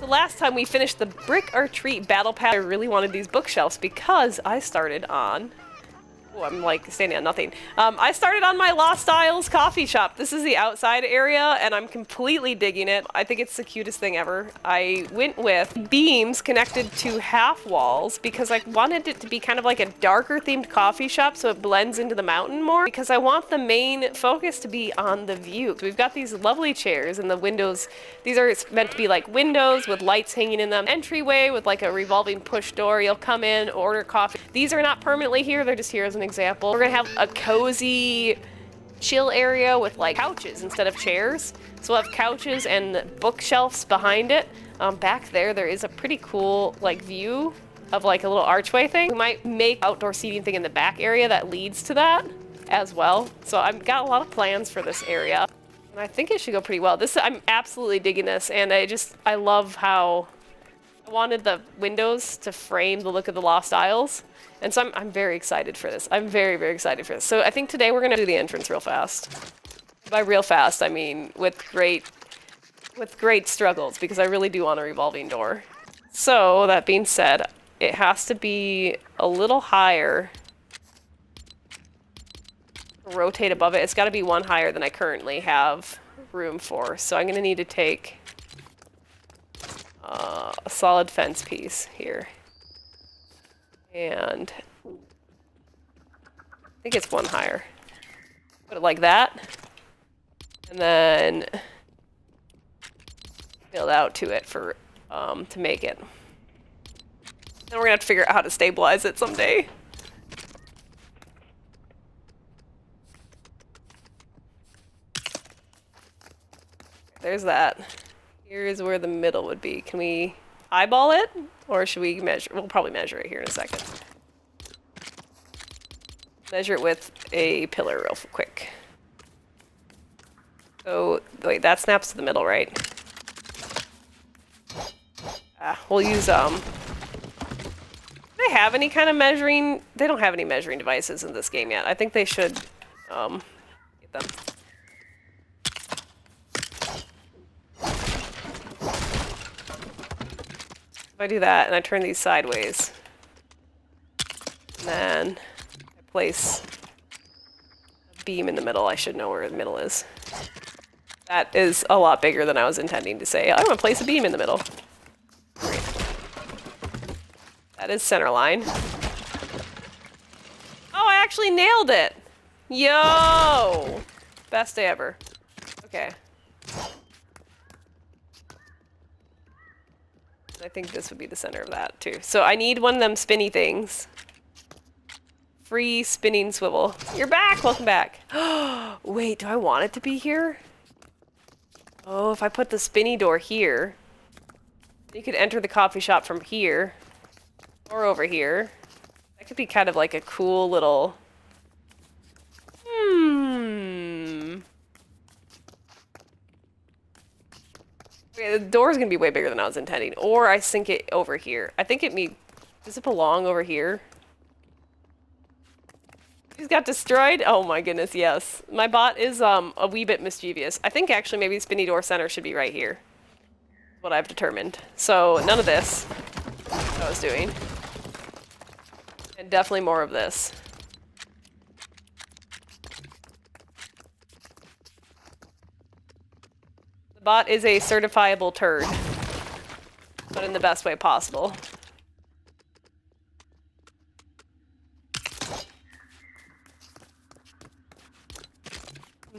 The last time we finished the Brick or Treat Battle Pass, I really wanted these bookshelves because I started on... Oh, I'm like standing on nothing. I started on my Lost Isles coffee shop. This is the outside area, and I'm completely digging it. I think it's the cutest thing ever. I went with beams connected to half walls because I wanted it to be kind of like a darker themed coffee shop so it blends into the mountain more, because I want the main focus to be on the view. So we've got these lovely chairs and the windows. These are meant to be like windows with lights hanging in them. Entryway with like a revolving push door. You'll come in, order coffee. These are not permanently here. They're just here as an example. We're gonna have a cozy chill area with like couches instead of chairs. So we'll have couches and bookshelves behind it. Back there is a pretty cool like view of like a little archway thing. We might make outdoor seating thing in the back area that leads to that as well. So I've got a lot of plans for this area. And I think it should go pretty well. I'm absolutely digging this, and I love how I wanted the windows to frame the look of the Lost Isles. And so I'm very excited for this. I'm very, very excited for this. So I think today we're gonna do the entrance real fast. By real fast, I mean with great struggles, because I really do want a revolving door. So that being said, it has to be a little higher. Rotate above it. It's got to be one higher than I currently have room for. So I'm gonna need to take a solid fence piece here. And I think it's one higher. Put it like that. And then build out to it for to make it. Then we're gonna have to figure out how to stabilize it someday. There's that. Here's where the middle would be. Can we eyeball it? Or should we measure? We'll probably measure it here in a second. Measure it with a pillar real quick. So, wait, that snaps to the middle, right? We'll use, do they have any kind of measuring? They don't have any measuring devices in this game yet. I think they should, get them. If I do that and I turn these sideways, and then I place a beam in the middle, I should know where the middle is. That is a lot bigger than I was intending to say. I'm gonna place a beam in the middle. Great. That is center line. Oh, I actually nailed it! Yo! Best day ever. Okay. I think this would be the center of that too. So I need one of them spinny things. Free spinning swivel. You're back! Welcome back. Wait, do I want it to be here? Oh, if I put the spinny door here, you could enter the coffee shop from here or over here. That could be kind of like a cool little... Okay, the door's gonna be way bigger than I was intending. Or I sink it over here. I think does it belong over here? He's got destroyed? Oh my goodness, yes. My bot is a wee bit mischievous. I think actually maybe spinny door center should be right here. That's what I've determined. So none of this I was doing. And definitely more of this. Bot is a certifiable turd, but in the best way possible.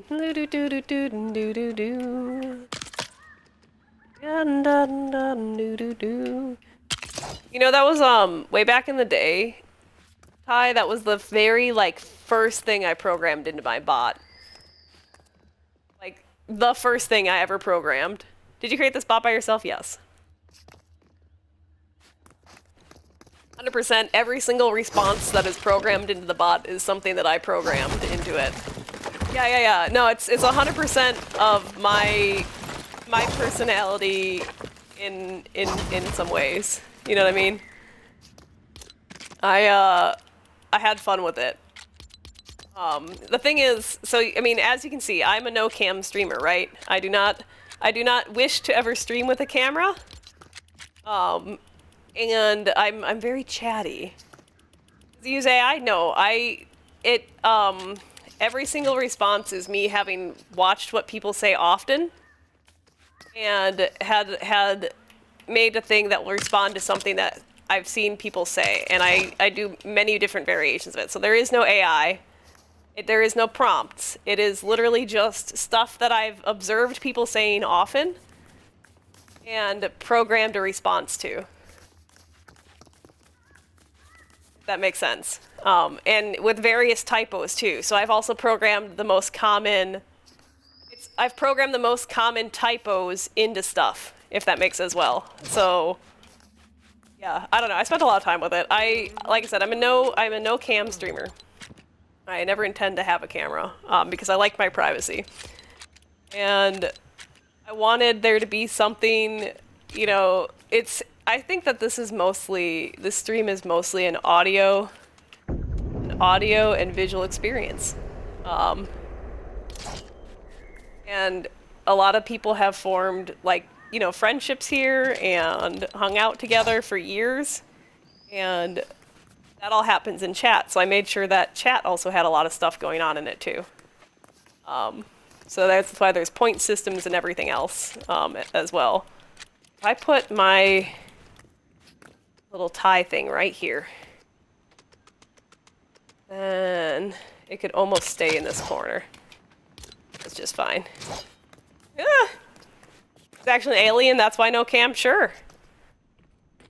You know, that was way back in the day, Ty, that was the very like first thing I programmed into my bot. The first thing I ever programmed. Did you create this bot by yourself? Yes. 100%. Every single response that is programmed into the bot is something that I programmed into it. Yeah. No, it's 100% of my personality in some ways. You know what I mean? I had fun with it. The thing is, so, I mean, as you can see, I'm a no-cam streamer, right? I do not wish to ever stream with a camera. And I'm very chatty. Do you use AI? No, every single response is me having watched what people say often and had made a thing that will respond to something that I've seen people say, and I do many different variations of it. So there is no AI. There is no prompts. It is literally just stuff that I've observed people saying often and programmed a response to. If that makes sense. And with various typos too. So I've also programmed the most common typos into stuff, if that makes as well. So yeah, I don't know. I spent a lot of time with it. Like I said, I'm a no cam streamer. I never intend to have a camera because I like my privacy. And I wanted there to be something, you know, I think that this stream is mostly an audio and visual experience. And a lot of people have formed, like, you know, friendships here and hung out together for years. And that all happens in chat, so I made sure that chat also had a lot of stuff going on in it too. So that's why there's point systems and everything else as well. If I put my little tie thing right here, then it could almost stay in this corner. It's just fine. Ah! It's actually an alien, that's why no cam? Sure.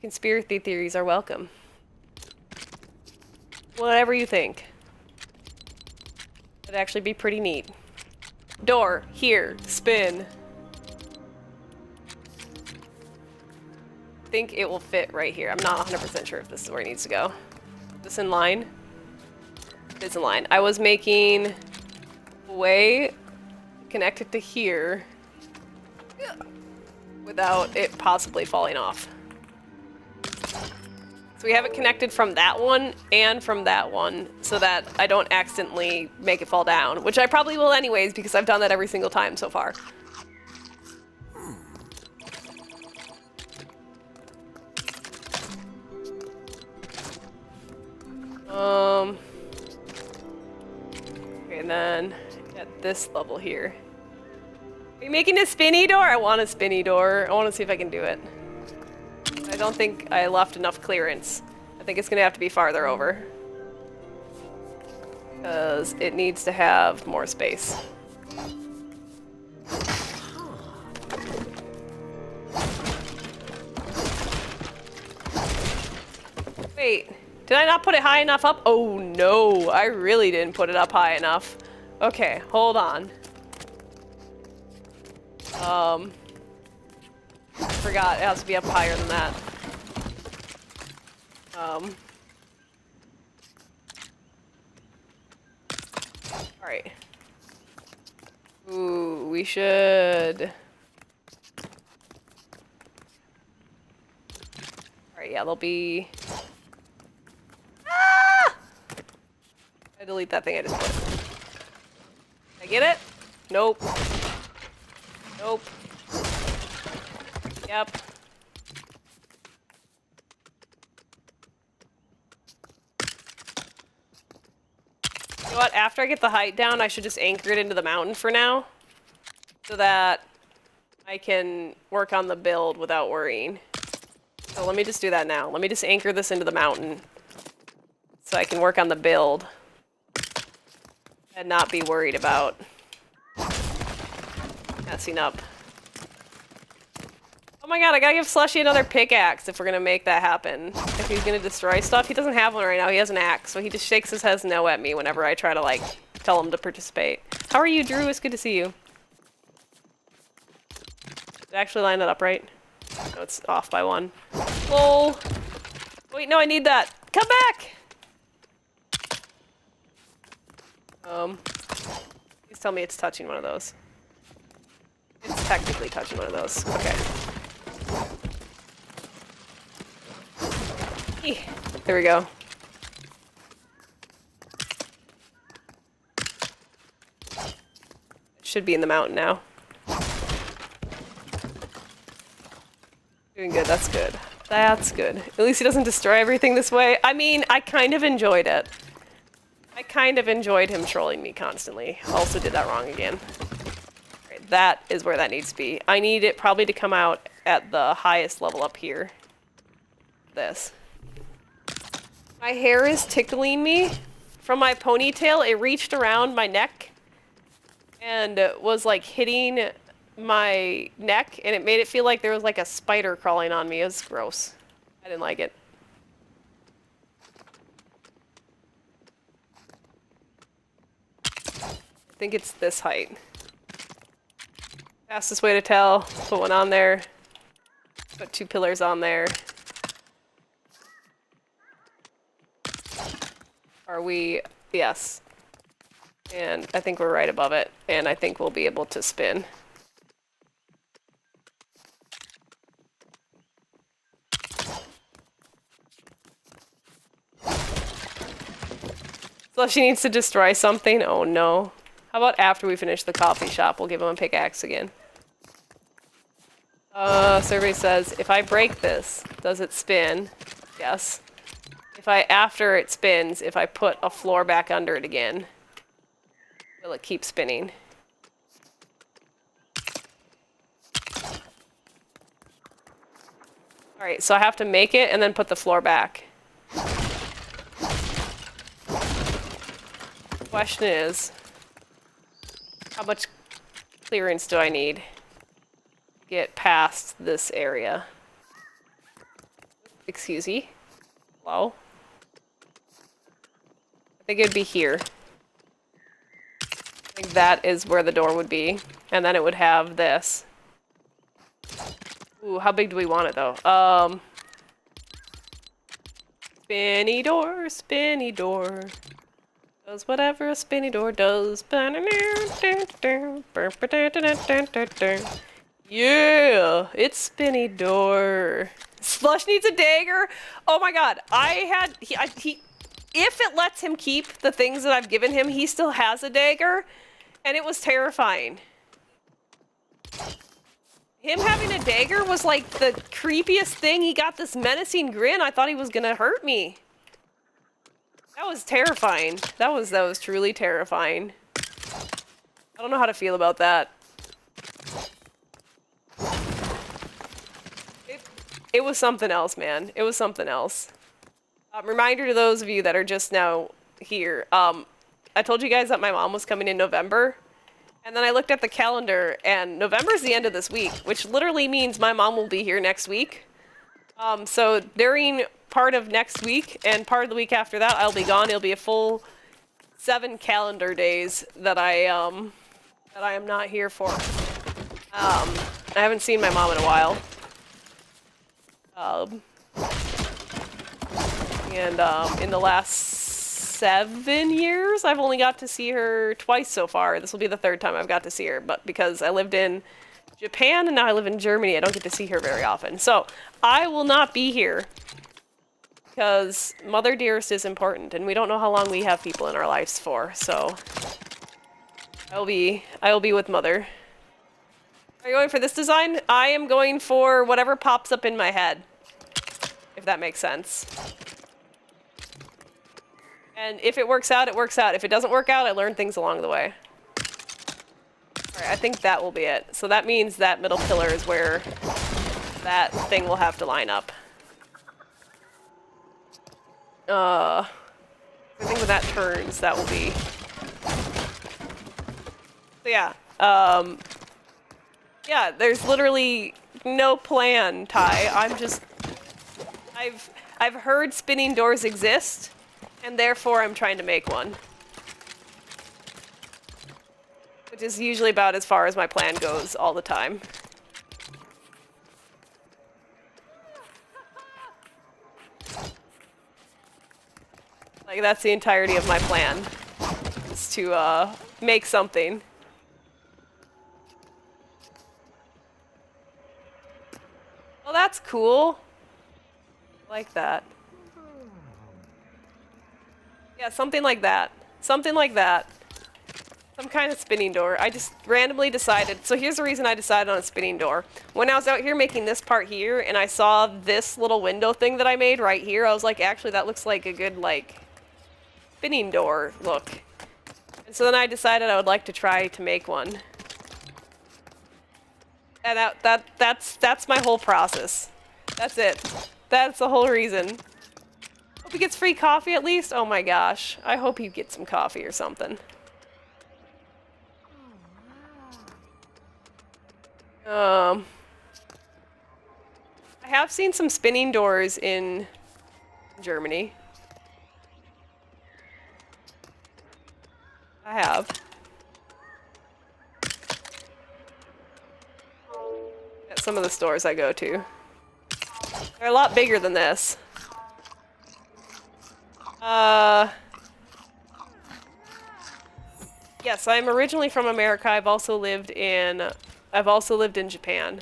Conspiracy theories are welcome. Whatever you think. It'd actually be pretty neat. Door, here, spin. I think it will fit right here. I'm not 100% sure if this is where it needs to go. Is this in line? It is in line. I was making a way connected to here without it possibly falling off. So we have it connected from that one and from that one so that I don't accidentally make it fall down, which I probably will anyways because I've done that every single time so far. Okay, and then at this level here. Are you making a spinny door? I want a spinny door. I want to see if I can do it. I don't think I left enough clearance. I think it's going to have to be farther over. Because it needs to have more space. Wait, did I not put it high enough up? Oh no, I really didn't put it up high enough. Okay, hold on. I forgot, it has to be up higher than that. Alright. Ooh, we should... Alright, yeah, there'll be... Ah! I delete that thing I just put. Did I get it? Nope. Nope. Yep. You know what? After I get the height down, I should just anchor it into the mountain for now. So that I can work on the build without worrying. So let me just do that now. Let me just anchor this into the mountain. So I can work on the build. And not be worried about messing up. Oh my god, I gotta give Slushy another pickaxe if we're gonna make that happen. If he's gonna destroy stuff. He doesn't have one right now, he has an axe, so he just shakes his head no at me whenever I try to, like, tell him to participate. How are you, Drew? It's good to see you. Did I actually line that up right? No, it's off by one. Lol. Wait, no, I need that. Come back! Please tell me it's touching one of those. It's technically touching one of those. Okay. There we go. It should be in the mountain now. Doing good, that's good. That's good. At least he doesn't destroy everything this way. I mean, I kind of enjoyed it. I kind of enjoyed him trolling me constantly. Also did that wrong again. Right, that is where that needs to be. I need it probably to come out at the highest level up here. This. My hair is tickling me. From my ponytail, it reached around my neck and was like hitting my neck, and it made it feel like there was like a spider crawling on me. It was gross. I didn't like it. I think it's this height. Fastest way to tell. Put one on there. Put 2 pillars on there. Are we? Yes. And I think we're right above it. And I think we'll be able to spin. So she needs to destroy something? Oh no. How about after we finish the coffee shop, we'll give him a pickaxe again. Survey says, if I break this, does it spin? Yes. If after it spins, if I put a floor back under it again, will it keep spinning? Alright, so I have to make it and then put the floor back. The question is, how much clearance do I need to get past this area? Excuse me. Hello? I think it'd be here. I think that is where the door would be. And then it would have this. Ooh, how big do we want it though? Spinny door, spinny door. Does whatever a spinny door does. Yeah, it's spinny door. Slush needs a dagger. Oh my god, if it lets him keep the things that I've given him, he still has a dagger, and it was terrifying. Him having a dagger was like the creepiest thing. He got this menacing grin. I thought he was gonna hurt me. That was terrifying. That was truly terrifying. I don't know how to feel about that. It was something else, man. It was something else. Reminder to those of you that are just now here. I told you guys that my mom was coming in November. And then I looked at the calendar, and November's the end of this week, which literally means my mom will be here next week. So during part of next week and part of the week after that, I'll be gone. It'll be a full 7 calendar days that I am not here for. I haven't seen my mom in a while. In the last 7 years, I've only got to see her twice so far. This will be the 3rd time I've got to see her, but because I lived in Japan and now I live in Germany, I don't get to see her very often. So I will not be here because Mother Dearest is important, and we don't know how long we have people in our lives for. So I will be with Mother. Are you going for this design? I am going for whatever pops up in my head, if that makes sense. And if it works out, it works out. If it doesn't work out, I learn things along the way. Alright, I think that will be it. So that means that middle pillar is where that thing will have to line up. I think when that turns, that will be... So yeah, yeah, there's literally no plan, Ty. I've heard spinning doors exist, and therefore I'm trying to make one. Which is usually about as far as my plan goes all the time. Like, that's the entirety of my plan, is to make something. Well, that's cool. I like that. Yeah, something like that. Something like that. Some kind of spinning door. I just randomly decided. So here's the reason I decided on a spinning door. When I was out here making this part here, and I saw this little window thing that I made right here, I was like, actually, that looks like a good, like, spinning door look. And so then I decided I would like to try to make one. And that's my whole process. That's it. That's the whole reason. Hope he gets free coffee at least. Oh my gosh. I hope he gets some coffee or something. I have seen some spinning doors in Germany. I have. At some of the stores I go to. They're a lot bigger than this. Yes, I'm originally from America. I've also lived in Japan.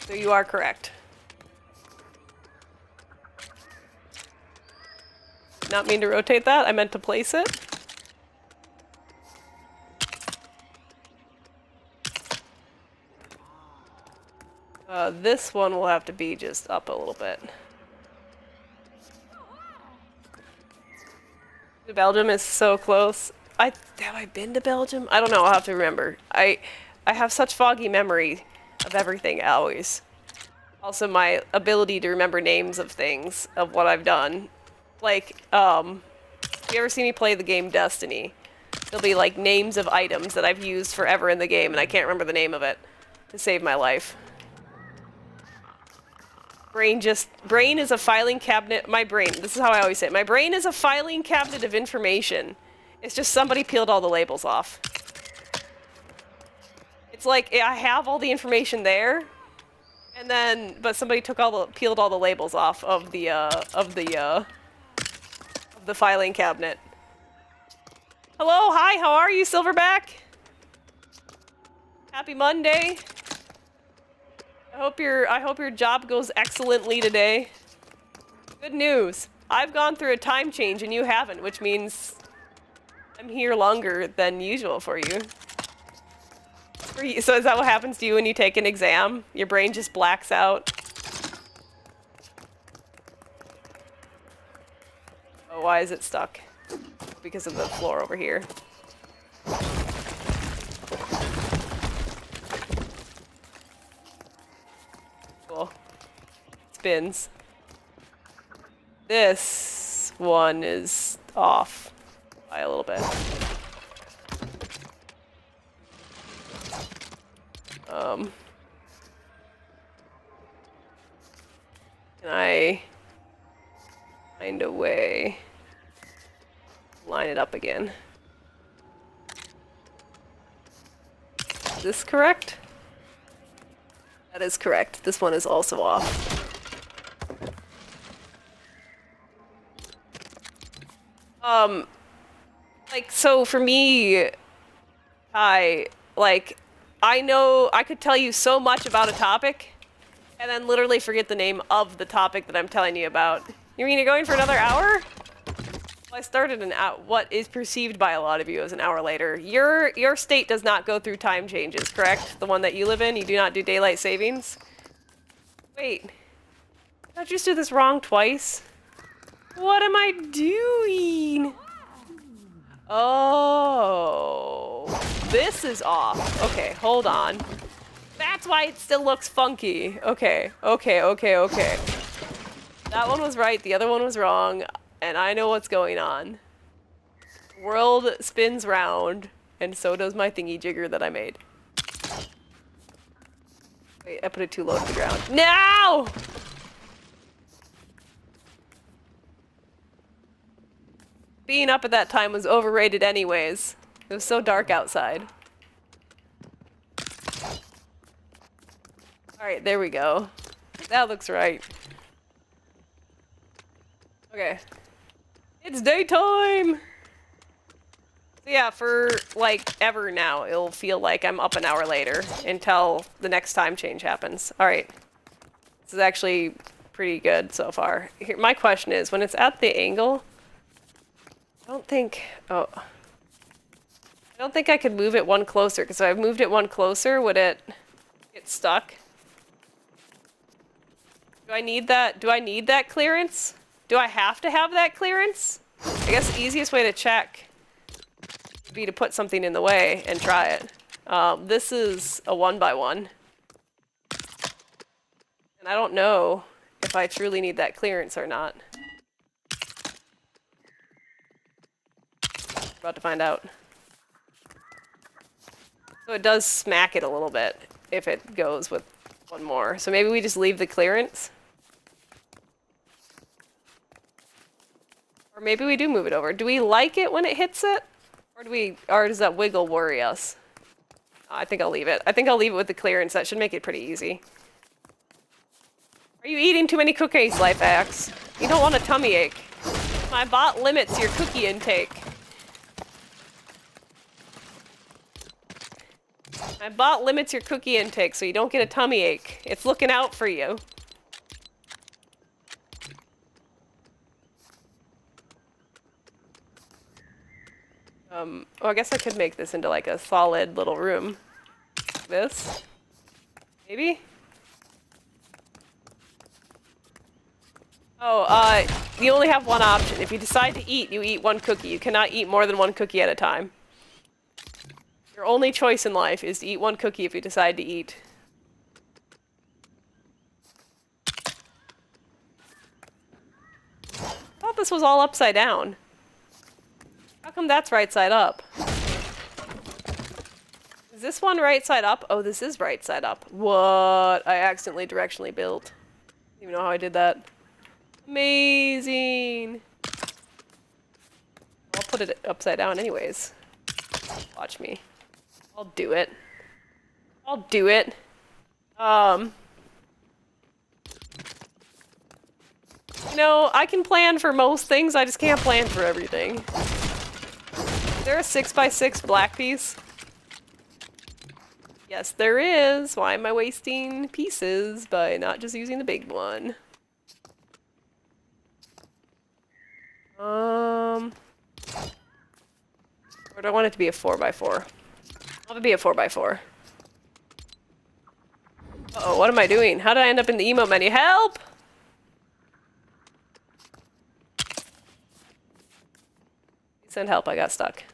So you are correct. Not mean to rotate that, I meant to place it. This one will have to be just up a little bit. Belgium is so close. Have I been to Belgium? I don't know, I'll have to remember. I have such foggy memory of everything always. Also my ability to remember names of things, of what I've done. Like, if you ever see me play the game Destiny, there'll be like names of items that I've used forever in the game and I can't remember the name of it to save my life. Brain is a filing cabinet. My brain, this is how I always say it. My brain is a filing cabinet of information. It's just somebody peeled all the labels off. It's like I have all the information there, and then but somebody peeled all the labels off of the filing cabinet. Hello, hi, how are you, Silverback? Happy Monday. I hope your job goes excellently today. Good news. I've gone through a time change and you haven't, which means I'm here longer than usual for you. So is that what happens to you when you take an exam? Your brain just blacks out? Oh, why is it stuck? Because of the floor over here. Cool. Spins. This one is off by a little bit. Can I find a way to line it up again? Is this correct? That is correct. This one is also off. Like, so for me, I know I could tell you so much about a topic, and then literally forget the name of the topic that I'm telling you about. You mean you're going for another hour? Well, I started what is perceived by a lot of you as an hour later. Your state does not go through time changes, correct? The one that you live in, you do not do daylight savings? Wait, did I just do this wrong twice? What am I doing? Oh, this is off. Okay, hold on. That's why it still looks funky. Okay. That one was right, the other one was wrong, and I know what's going on. World spins round, and so does my thingy jigger that I made. Wait, I put it too low to the ground. No! Being up at that time was overrated anyways. It was so dark outside. Alright, there we go. That looks right. Okay. It's daytime! So yeah, for like ever now, it'll feel like I'm up an hour later until the next time change happens. Alright. This is actually pretty good so far. Here, my question is, when it's at the angle, I don't think... Oh. I don't think I could move it one closer, because if I moved it one closer, would it get stuck? Do I need that? Do I need that clearance? Do I have to have that clearance? I guess the easiest way to check would be to put something in the way and try it. This is a 1x1. And I don't know if I truly need that clearance or not. About to find out. So it does smack it a little bit if it goes with one more. So maybe we just leave the clearance. Or maybe we do move it over. Do we like it when it hits it? Or does that wiggle worry us? I think I'll leave it. I think I'll leave it with the clearance. That should make it pretty easy. Are you eating too many cookies, Lifeaxe? You don't want a tummy ache. My bot limits your cookie intake. My bot limits your cookie intake so you don't get a tummy ache. It's looking out for you. Oh, I guess I could make this into like a solid little room. This? Maybe? Oh, you only have one option. If you decide to eat, you eat one cookie. You cannot eat more than one cookie at a time. Your only choice in life is to eat one cookie if you decide to eat. I thought this was all upside down. How come that's right side up? Is this one right side up? Oh, this is right side up. What? I accidentally directionally built. I don't even know how I did that. Amazing. I'll put it upside down anyways. Watch me. I'll do it. I'll do it. You know, I can plan for most things, I just can't plan for everything. Is there a 6x6 black piece? Yes, there is. Why am I wasting pieces by not just using the big one? Or do I want it to be a 4x4? I'll have it be a 4x4. Uh-oh, what am I doing? How did I end up in the emote menu? Help! Send help, I got stuck.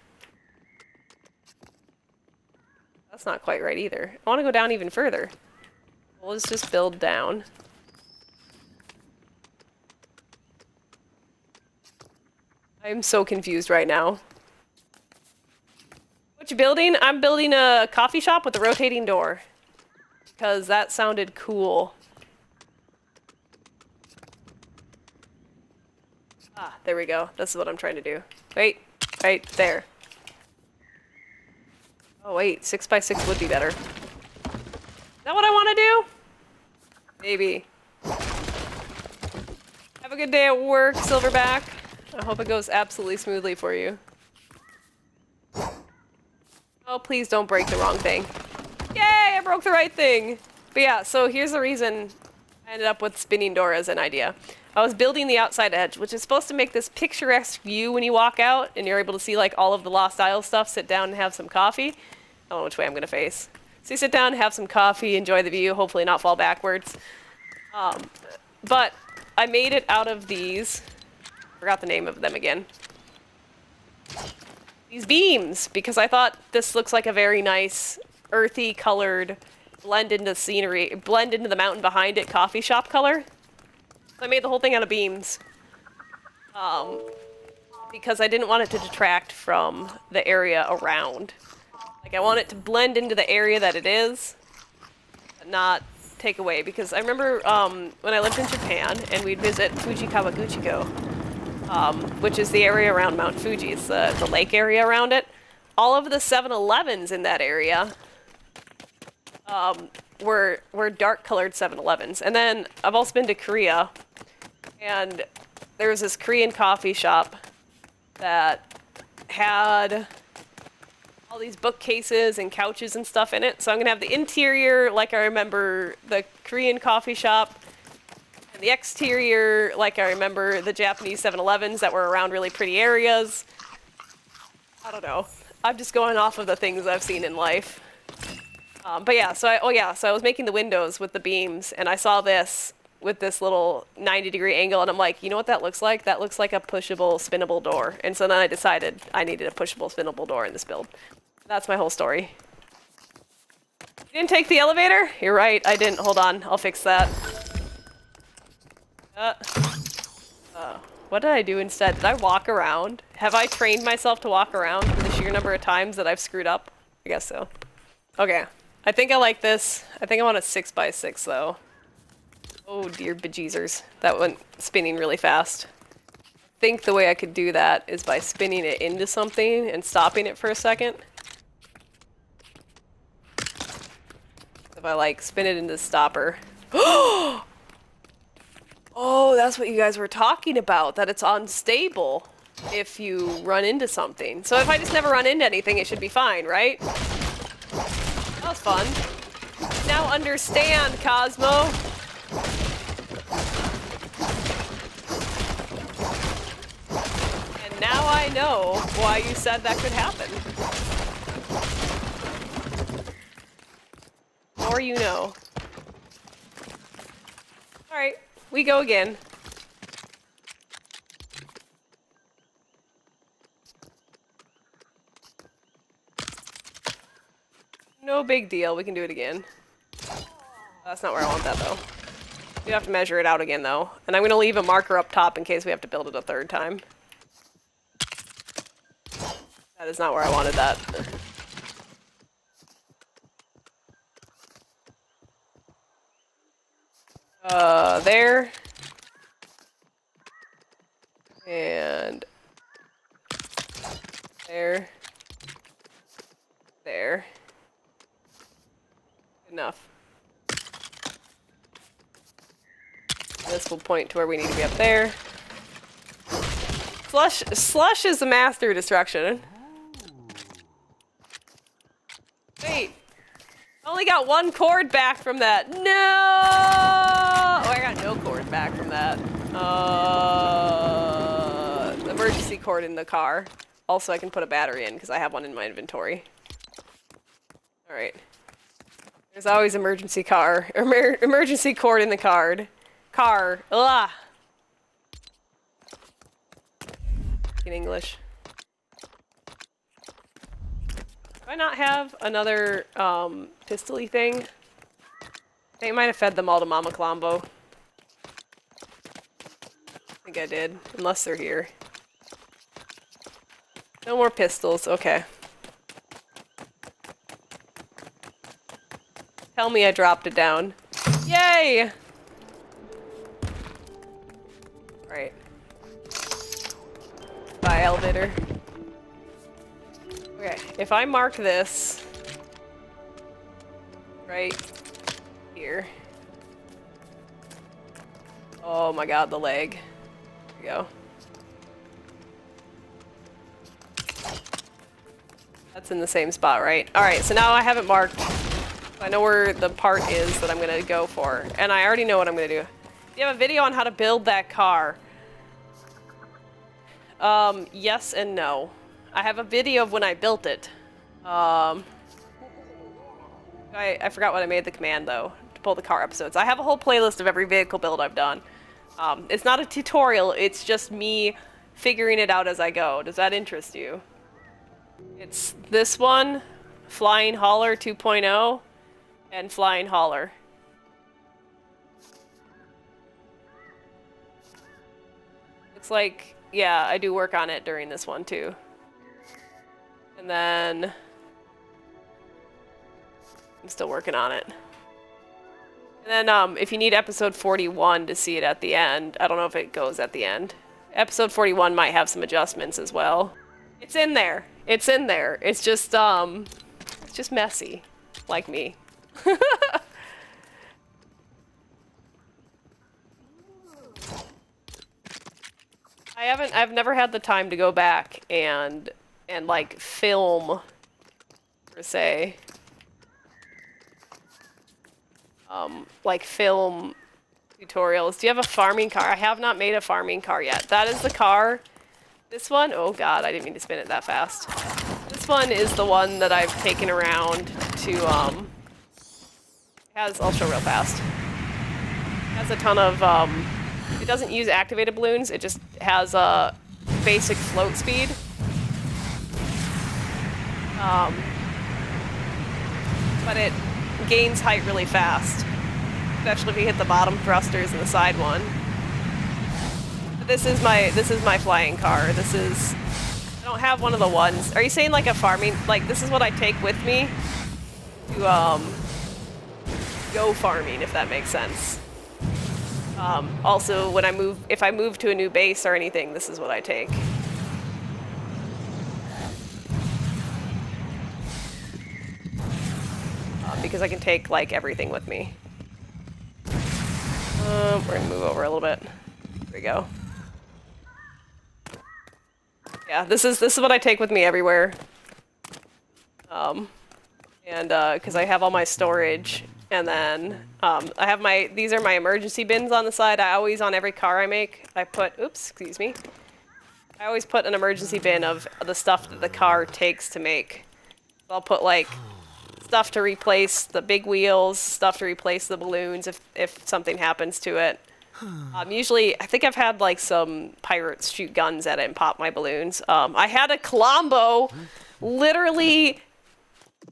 That's not quite right either. I want to go down even further. Well, let's just build down. I'm so confused right now. What you building? I'm building a coffee shop with a rotating door. Because that sounded cool. Ah, there we go. This is what I'm trying to do. Wait, right there. Oh wait, 6x6 would be better. Is that what I want to do? Maybe. Have a good day at work, Silverback. I hope it goes absolutely smoothly for you. Oh, please don't break the wrong thing. Yay, I broke the right thing! But yeah, so here's the reason I ended up with spinning door as an idea. I was building the outside edge, which is supposed to make this picturesque view when you walk out, and you're able to see like all of the Lost Isles stuff, sit down and have some coffee. I don't know which way I'm gonna face. So you sit down, have some coffee, enjoy the view, hopefully not fall backwards. But I made it out of these, forgot the name of them again. These beams, because I thought this looks like a very nice, earthy colored, blend into scenery, blend into the mountain behind it coffee shop color. So I made the whole thing out of beams. Because I didn't want it to detract from the area around. Like, I want it to blend into the area that it is, but not take away. Because I remember when I lived in Japan, and we'd visit Fuji Kawaguchiko, which is the area around Mount Fuji. It's the lake area around it. All of the 7-Elevens in that area were dark-colored 7-Elevens. And then I've also been to Korea, and there was this Korean coffee shop that had all these bookcases and couches and stuff in it. So I'm gonna have the interior like I remember the Korean coffee shop, and the exterior like I remember the Japanese 7-Elevens that were around really pretty areas. I don't know. I'm just going off of the things I've seen in life. But yeah, so I was making the windows with the beams, and I saw this with this little 90-degree angle, and I'm like, you know what that looks like? That looks like a pushable, spinnable door. And so then I decided I needed a pushable, spinnable door in this build. That's my whole story. You didn't take the elevator? You're right, I didn't. Hold on, I'll fix that. What did I do instead? Did I walk around? Have I trained myself to walk around for the sheer number of times that I've screwed up? I guess so. Okay. I think I like this. I think I want a 6x6 though. Oh dear bejeezers. That went spinning really fast. I think the way I could do that is by spinning it into something and stopping it for a second. If I like spin it into the stopper. Oh, that's what you guys were talking about, that it's unstable if you run into something. So if I just never run into anything, it should be fine, right? That was fun. Now understand, Cosmo. And now I know why you said that could happen. Or you know. Alright. We go again. No big deal, we can do it again. That's not where I want that though. We have to measure it out again though. And I'm gonna leave a marker up top in case we have to build it a third time. That is not where I wanted that. There. And there. There. Enough. This will point to where we need to be up there. Slush is the master of destruction. Wait. I only got one cord back from that. No! Oh, I got no cord back from that. Emergency cord in the car. Also, I can put a battery in because I have one in my inventory. Alright. There's always emergency cord in the car. Ugh! In English. Do I not have another, pistol-y thing? I think I might have fed them all to Mama Colombo. I think I did. Unless they're here. No more pistols. Okay. Tell me I dropped it down. Yay! Right. Bye, elevator. Okay, if I mark this right here. Oh my god, the leg. There we go. That's in the same spot, right? Alright, so now I have it marked. I know where the part is that I'm gonna go for. And I already know what I'm gonna do. Do you have a video on how to build that car? Yes and no. I have a video of when I built it. I forgot what I made the command though, to pull the car episodes. I have a whole playlist of every vehicle build I've done. It's not a tutorial, it's just me figuring it out as I go. Does that interest you? It's this one, Flying Hauler 2.0, and Flying Hauler. Looks like, yeah, I do work on it during this one too. And then I'm still working on it. And then if you need episode 41 to see it at the end, I don't know if it goes at the end. Episode 41 might have some adjustments as well. It's in there. It's in there. It's just messy, like me. I've never had the time to go back and like film, per se. Like film tutorials. Do you have a farming car? I have not made a farming car yet. That is the car. This one, oh god, I didn't mean to spin it that fast. This one is the one that I've taken around to, I'll show real fast. It has a ton of, it doesn't use activated balloons, it just has a basic float speed. But it gains height really fast, especially if you hit the bottom thrusters and the side one. But this is my flying car. I don't have one of the ones. Are you saying like a farming, like this is what I take with me to go farming, if that makes sense. Also, when if I move to a new base or anything, this is what I take. Because I can take like everything with me. We're gonna move over a little bit. There we go. Yeah, this is what I take with me everywhere. Because I have all my storage, and then I have these are my emergency bins on the side. I always, on every car I make, I always put an emergency bin of the stuff that the car takes to make. So I'll put like stuff to replace the big wheels, stuff to replace the balloons if something happens to it. Usually, I think I've had like some pirates shoot guns at it and pop my balloons. I had a Colombo literally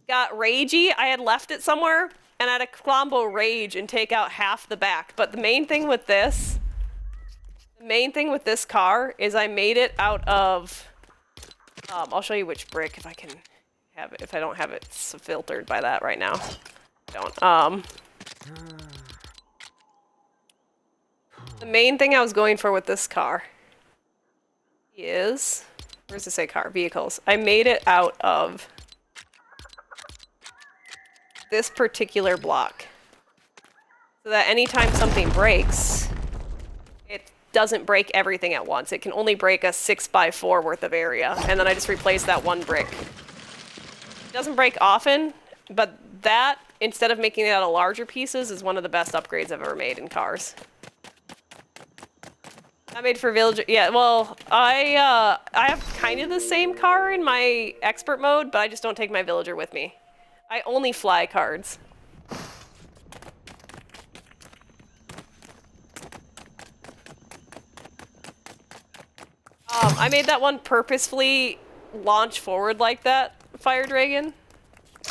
got ragey. I had left it somewhere and I had a Colombo rage and take out half the back. But the main thing with this car is I made it out of, I'll show you which brick if I can have it, if I don't have it filtered by that right now. I don't. The main thing I was going for with this car is, where does it say car? Vehicles. I made it out of this particular block. So that anytime something breaks, it doesn't break everything at once. It can only break a 6x4 worth of area, and then I just replace that one brick. It doesn't break often, but that, instead of making it out of larger pieces, is one of the best upgrades I've ever made in cars. I made for villager. Yeah, well, I have kind of the same car in my expert mode, but I just don't take my villager with me. I only fly cards. I made that one purposefully launch forward like that, Fire Dragon.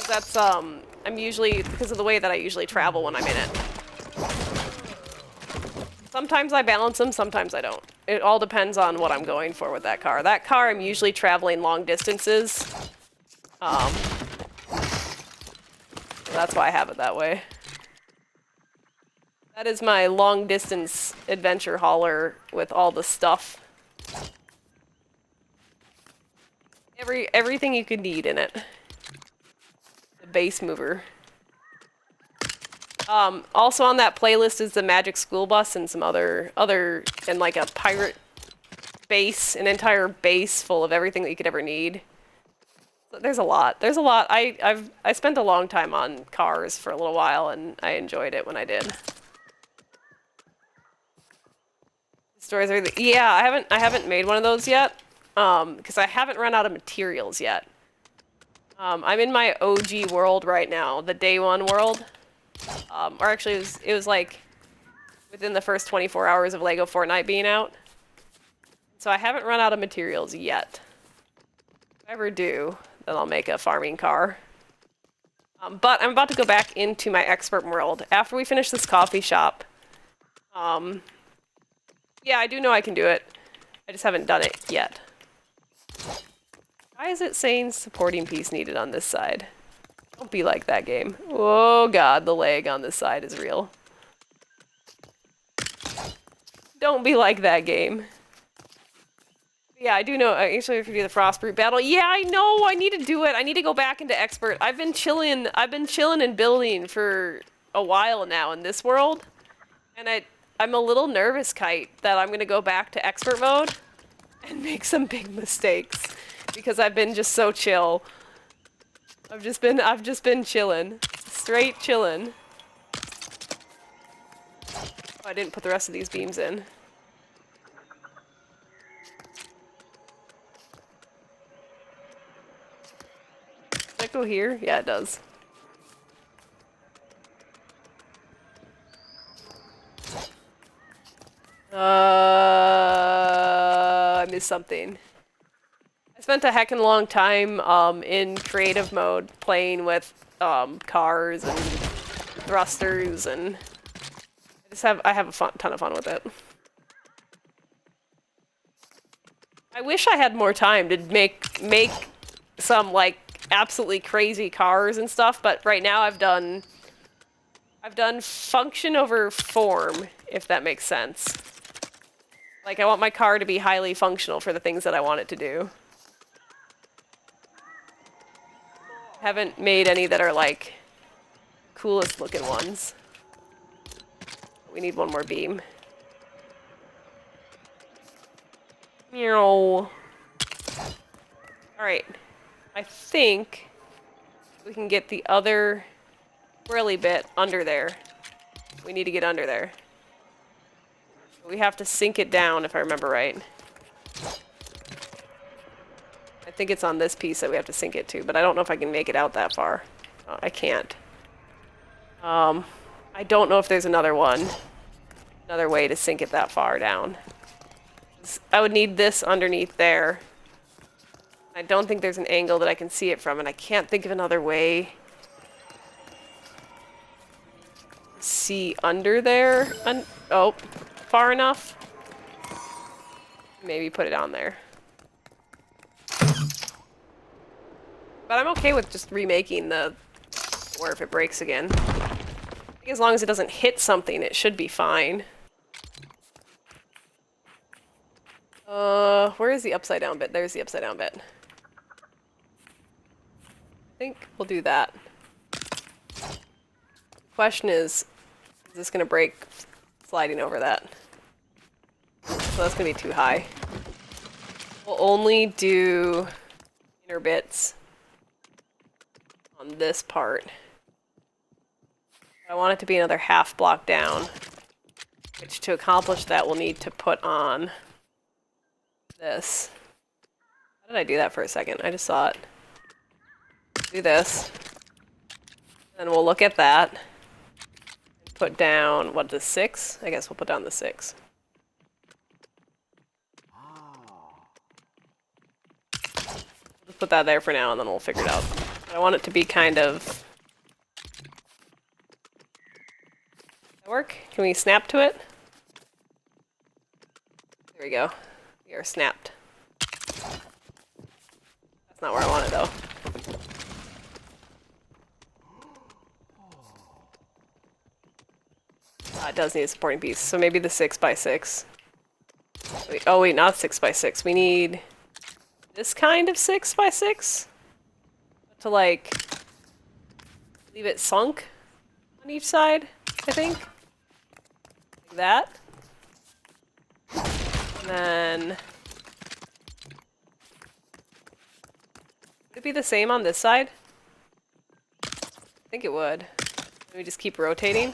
That's, I'm usually, because of the way that I usually travel when I'm in it. Sometimes I balance them, sometimes I don't. It all depends on what I'm going for with that car. That car, I'm usually traveling long distances. That's why I have it that way. That is my long distance adventure hauler with all the stuff. Everything you could need in it. The base mover. Also on that playlist is the Magic School Bus and some other, and like a pirate base, an entire base full of everything that you could ever need. So there's a lot. There's a lot. I spent a long time on cars for a little while, and I enjoyed it when I did. Stories are yeah, I haven't made one of those yet, because I haven't run out of materials yet. I'm in my OG world right now, the day one world. Or actually, it was like within the first 24 hours of Lego Fortnite being out. So I haven't run out of materials yet. If I ever do, then I'll make a farming car. But I'm about to go back into my expert world after we finish this coffee shop. Yeah, I do know I can do it. I just haven't done it yet. Why is it saying supporting piece needed on this side? Don't be like that game. Oh god, the lag on this side is real. Don't be like that game. Yeah, I do know. Actually, if you do the Frostbrute battle, yeah, I know. I need to do it. I need to go back into expert. I've been chilling and building for a while now in this world, and I'm a little nervous, Kite, that I'm gonna go back to expert mode and make some big mistakes because I've been just so chill. I've just been chilling. Straight chilling. Oh, I didn't put the rest of these beams in. go here? Yeah, it does. I missed something. I spent a heckin' long time in creative mode playing with cars and thrusters, and I have a ton of fun with it. I wish I had more time to make some like absolutely crazy cars and stuff, but right now I've done function over form, if that makes sense. Like, I want my car to be highly functional for the things that I want it to do. Haven't made any that are like coolest looking ones. We need one more beam. Meow. Alright. I think we can get the other swirly bit under there. We need to get under there. We have to sink it down, if I remember right. I think it's on this piece that we have to sink it to, but I don't know if I can make it out that far. I can't. I don't know if there's another way to sink it that far down. I would need this underneath there. I don't think there's an angle that I can see it from, and I can't think of another way. See under there? Oh, far enough? Maybe put it on there. But I'm okay with just remaking the door if it breaks again. I think as long as it doesn't hit something, it should be fine. Where is the upside down bit? There's the upside down bit. I think we'll do that. Question is this gonna break sliding over that? So that's gonna be too high. We'll only do inner bits on this part. I want it to be another half block down, which to accomplish that we'll need to put on this. How did I do that for a second? I just saw it. Do this. Then we'll look at that. Put down, what, the 6? I guess we'll put down the 6. Just put that there for now and then we'll figure it out. I want it to be kind of... Does that work? Can we snap to it? There we go. We are snapped. That's not where I want it though. It does need a supporting piece, so maybe the 6x6. Wait, oh wait, not 6x6. We need this kind of 6x6 to like leave it sunk on each side, I think. Like that. And then would it be the same on this side? I think it would. Let me just keep rotating.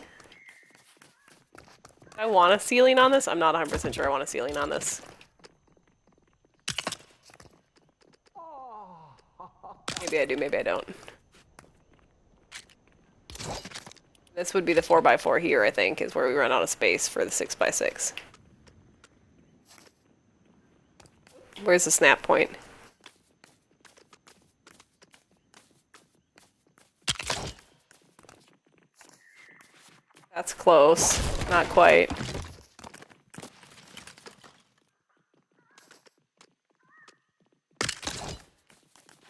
I want a ceiling on this. I'm not 100% sure I want a ceiling on this. Maybe I do, maybe I don't. This would be the 4x4 here, I think, is where we run out of space for the 6x6. Where's the snap point? That's close. Not quite.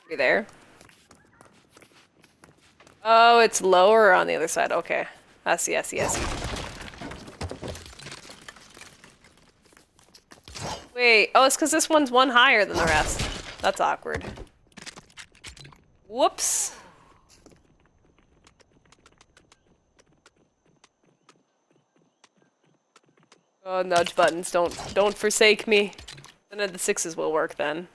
You there? Oh, it's lower on the other side. Okay. I see, I see, I see. Wait. Oh, it's because this one's one higher than the rest. That's awkward. Whoops. Oh, nudge buttons, don't forsake me. None of the 6s will work then.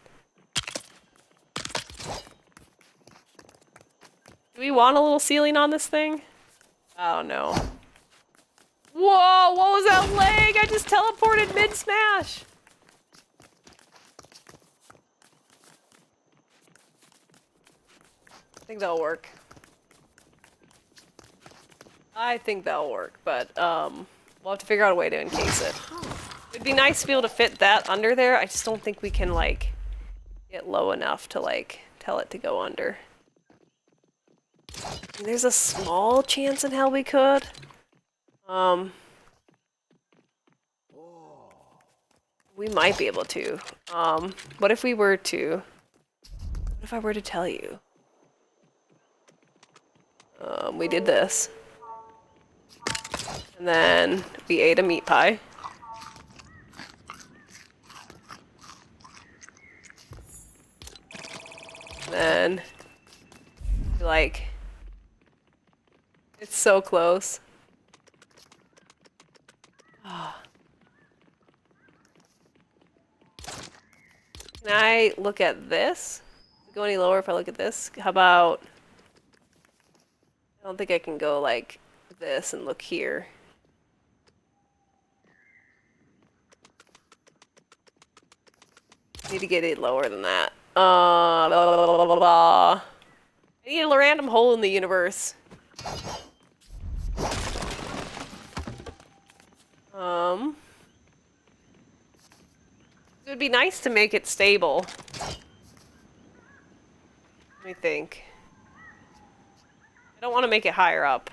Do we want a little ceiling on this thing? Oh no. Whoa, what was that leg? I just teleported mid-smash! I think that'll work. I think that'll work, but we'll have to figure out a way to encase it. It'd be nice to be able to fit that under there. I just don't think we can, like, get low enough to, like, tell it to go under. There's a small chance in hell we could. We might be able to. What if we were to... What if I were to tell you? We did this. And then we ate a meat pie. And then... like... It's so close. Can I look at this? Does it go any lower if I look at this? How about... I don't think I can go like this and look here. Need to get it lower than that. Blah, blah, blah, blah, blah. I need a random hole in the universe. It would be nice to make it stable. Let me think. I don't want to make it higher up.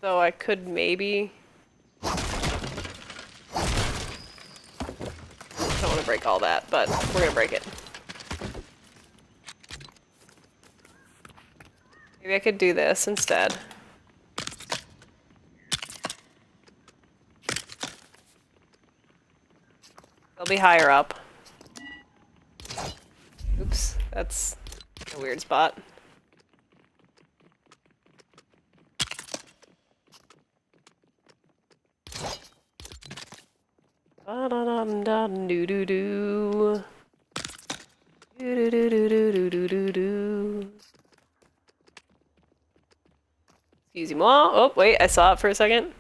So I could maybe... I don't want to break all that, but we're gonna break it. Maybe I could do this instead. They'll be higher up. Oops, that's a weird spot. Do-do-do-do-do-do. Do-do-do-do-do-do-do-do. Excuse me. Oh, wait, I saw it for a second.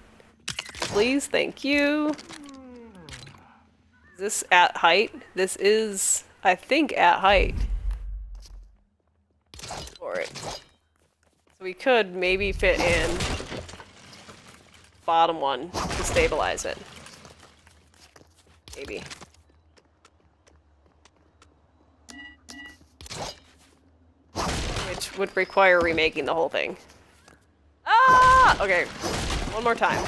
Please, thank you. Is this at height? This is, I think, at height. For it. So we could maybe fit in bottom one to stabilize it. Maybe. Which would require remaking the whole thing. Ah! Okay. One more time.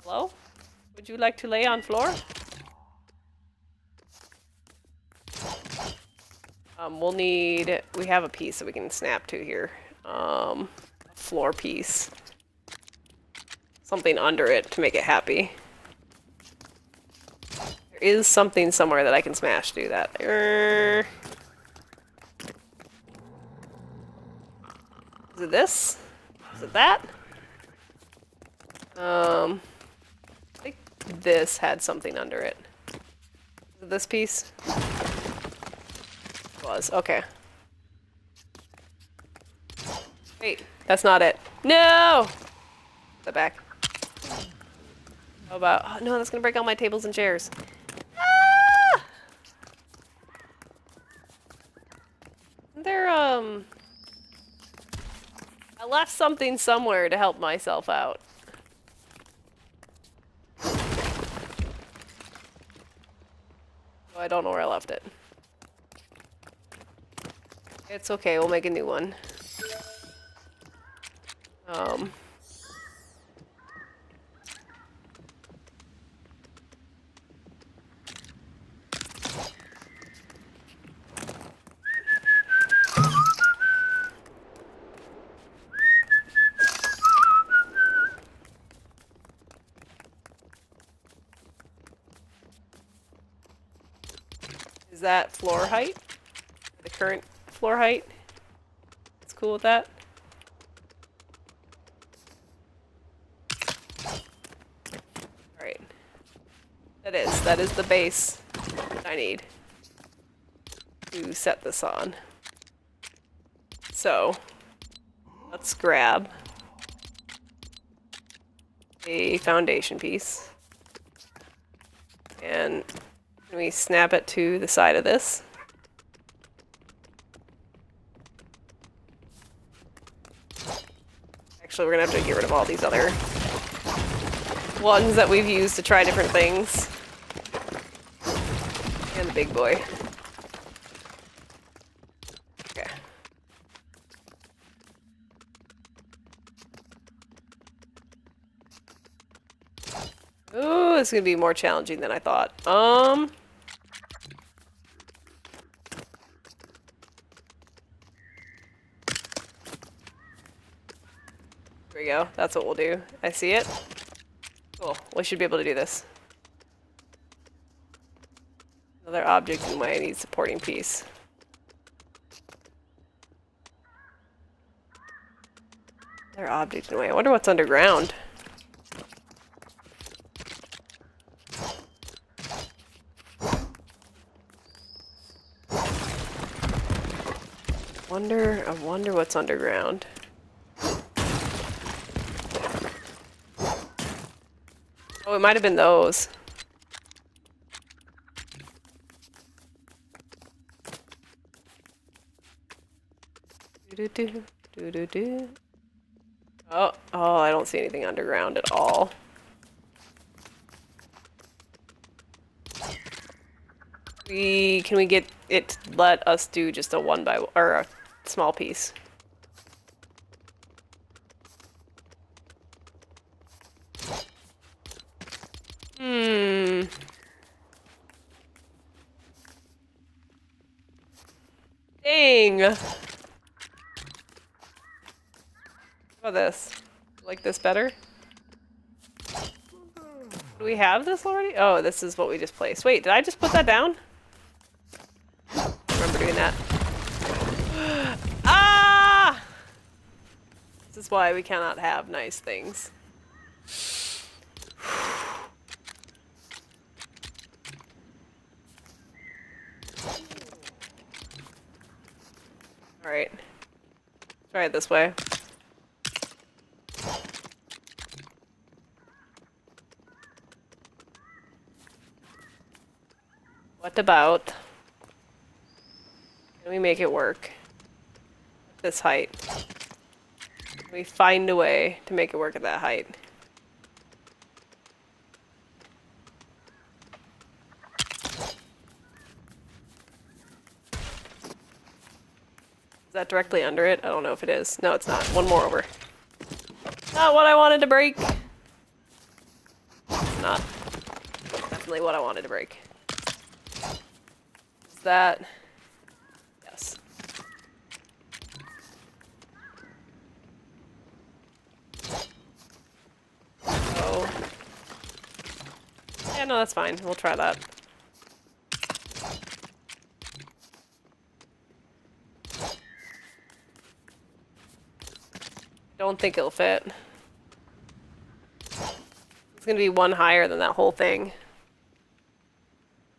Hello? Would you like to lay on floor? We'll need... We have a piece that we can snap to here. Floor piece. Something under it to make it happy. There is something somewhere that I can smash to that. Is it this? Is it that? I think this had something under it. Is it this piece? It was. Okay. Wait, that's not it. No! Put that back. How about... Oh, no, that's gonna break all my tables and chairs. Ah! There, I left something somewhere to help myself out. Oh, I don't know where I left it. It's okay, we'll make a new one. Is that floor height? The current floor height? It's cool with that? Alright. That is the base that I need to set this on. So, Let's grab a foundation piece. And we snap it to the side of this. Actually, we're gonna have to get rid of all these other ones that we've used to try different things. And the big boy. Okay. Ooh, this is gonna be more challenging than I thought. There we go. That's what we'll do. I see it. Cool. We should be able to do this. Another object in the way. I need supporting piece. Another object in the way. I wonder what's underground. I wonder what's underground. Oh, it might have been those. Do-do-do, oh, I don't see anything underground at all. Can we get it to let us do just a one by or a small piece? Dang. How about this? Like this better? Do we have this already? Oh, this is what we just placed. Wait, did I just put that down? I remember doing that. Ah! This is why we cannot have nice things. Alright. Try it this way. What about... Can we make it work? At this height. Can we find a way to make it work at that height? Is that directly under it? I don't know if it is. No, it's not. One more over. Not what I wanted to break. It's not. Definitely what I wanted to break. Is that... Yes. Oh. Yeah, no, that's fine. We'll try that. Don't think it'll fit. It's gonna be one higher than that whole thing.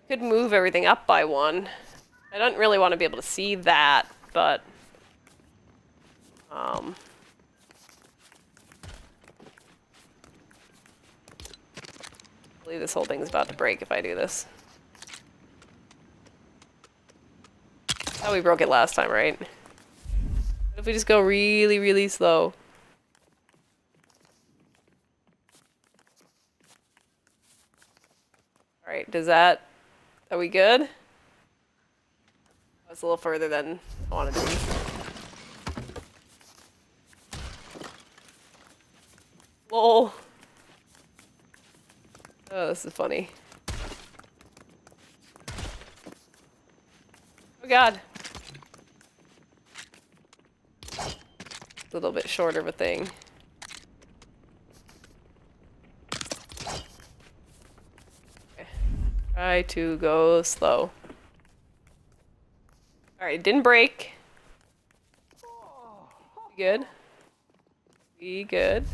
Could move everything up by one. I don't really want to be able to see that, but I believe this whole thing's about to break if I do this. Oh, we broke it last time, right? What if we just go really, really slow? Alright, does that... Are we good? That's a little further than I wanted to be. Lol. Oh, this is funny. Oh god. A little bit shorter of a thing. Okay. Try to go slow. Alright, it didn't break. We good? We good?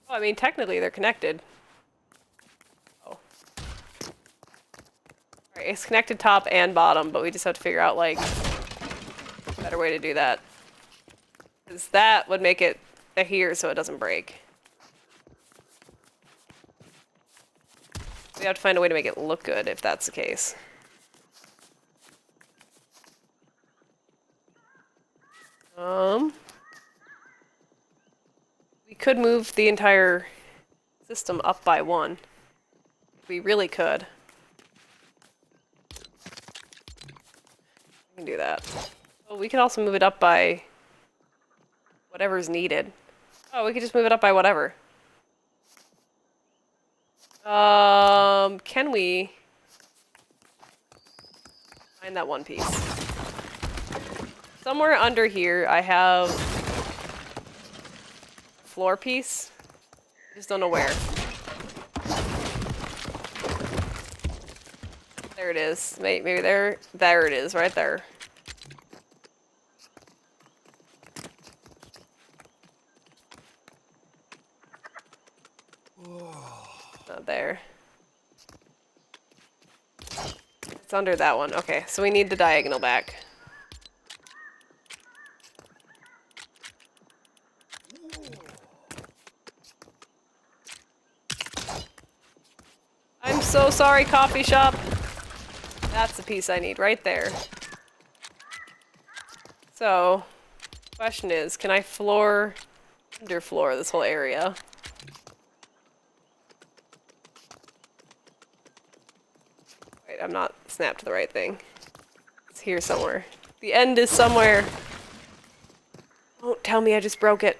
Oh, I mean, technically they're connected. Oh. Alright, it's connected top and bottom, but we just have to figure out, like, a better way to do that. Because that would make it adhere so it doesn't break. We have to find a way to make it look good if that's the case. We could move the entire system up by one. We really could. We can do that. Oh, we could also move it up by whatever's needed. Oh, we could just move it up by whatever. Can we find that one piece? Somewhere under here, I have a floor piece. I just don't know where. There it is. Maybe there. There it is, right there. Not there. It's under that one. Okay, so we need the diagonal back. I'm so sorry, coffee shop. That's the piece I need right there. So, question is, can I underfloor this whole area? Wait, I'm not snapped to the right thing. It's here somewhere. The end is somewhere. Don't tell me I just broke it.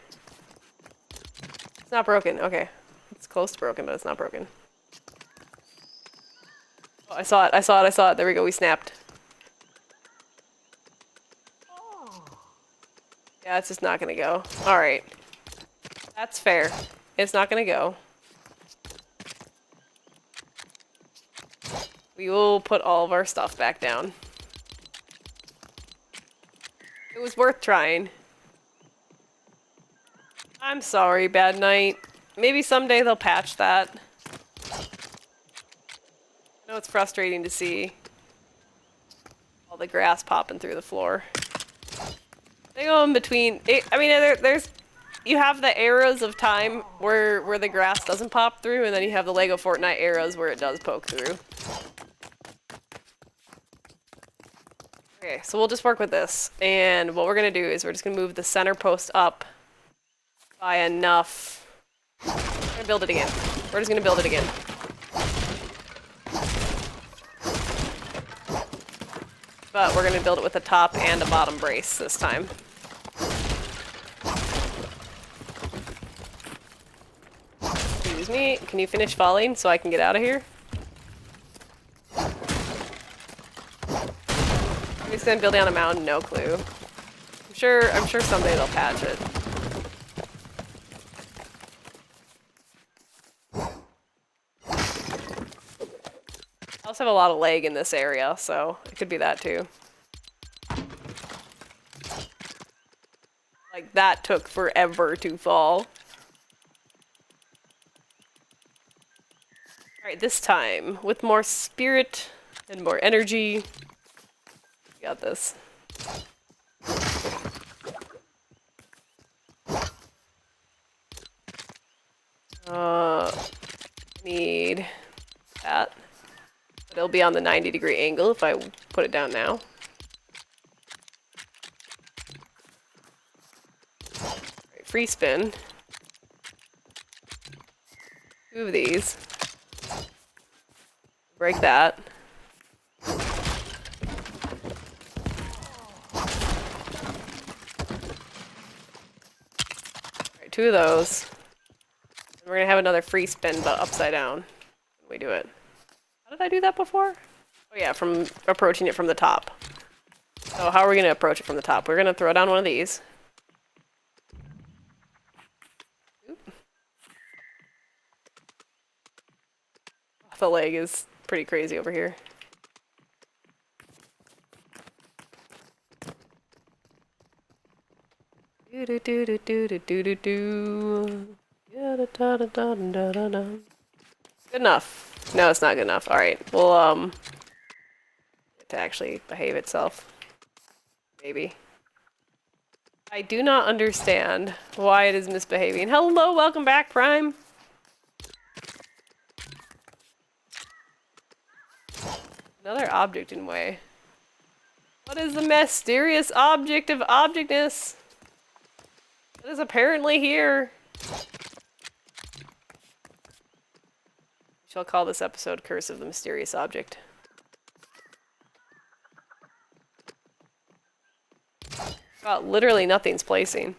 It's not broken. Okay. It's close to broken, but it's not broken. Oh, I saw it. I saw it. I saw it. There we go. We snapped. Yeah, it's just not gonna go. Alright. That's fair. It's not gonna go. We will put all of our stuff back down. It was worth trying. I'm sorry, Bad Night. Maybe someday they'll patch that. I know it's frustrating to see all the grass popping through the floor. They go in between. I mean, there's you have the eras of time where the grass doesn't pop through, and then you have the Lego Fortnite eras where it does poke through. Okay, so we'll just work with this, and what we're gonna do is we're just gonna move the center post up by enough. We're gonna build it again. We're just gonna build it again. But we're gonna build it with a top and a bottom brace this time. Excuse me, can you finish falling so I can get out of here? I'm just gonna build it on a mountain, no clue. I'm sure someday they'll patch it. I also have a lot of lag in this area, so it could be that too. Like, that took forever to fall. Alright, this time, with more spirit and more energy, we got this. Need that. But it'll be on the 90-degree angle if I put it down now. Right, free spin. 2 of these. Break that. Alright, 2 of those. And we're gonna have another free spin, but upside down when we do it. How did I do that before? Oh yeah, from approaching it from the top. So how are we gonna approach it from the top? We're gonna throw down one of these. Oop. The leg is pretty crazy over here. Do do do do do do do do. Yeah, Good enough. No, it's not good enough. Alright, well, to actually behave itself. Maybe. I do not understand why it is misbehaving. Hello, welcome back, Prime. Another object in way. What is the mysterious object of objectness? It is apparently here. We shall call this episode Curse of the Mysterious Object. God, literally nothing's placing.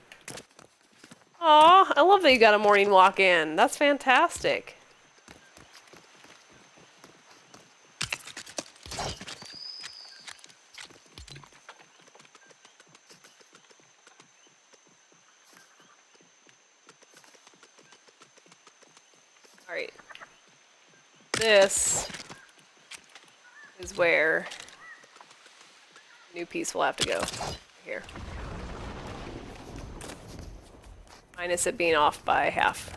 Aw, I love that you got a morning walk in. That's fantastic. Alright. This is where the new piece will have to go. Here. Minus it being off by half.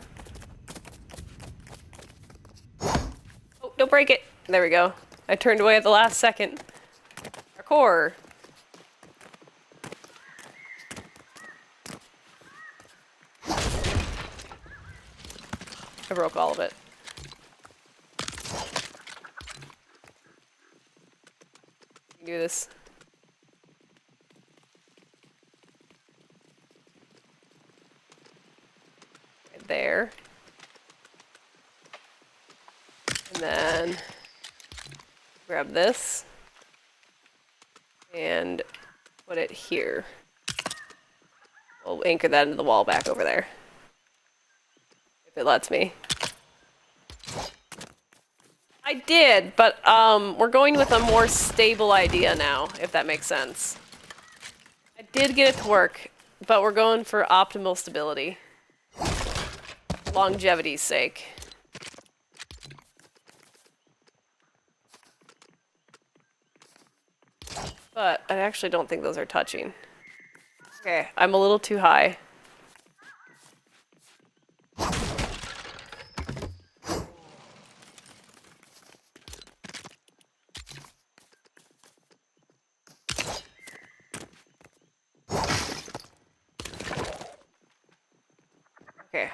Oh, don't break it! There we go. I turned away at the last second. Parkour! I broke all of it. Do this. Right there. And then grab this and put it here. We'll anchor that into the wall back over there. If it lets me. I did, but we're going with a more stable idea now, if that makes sense. I did get it to work, but we're going for optimal stability. Longevity's sake. But I actually don't think those are touching. Okay, I'm a little too high. Okay.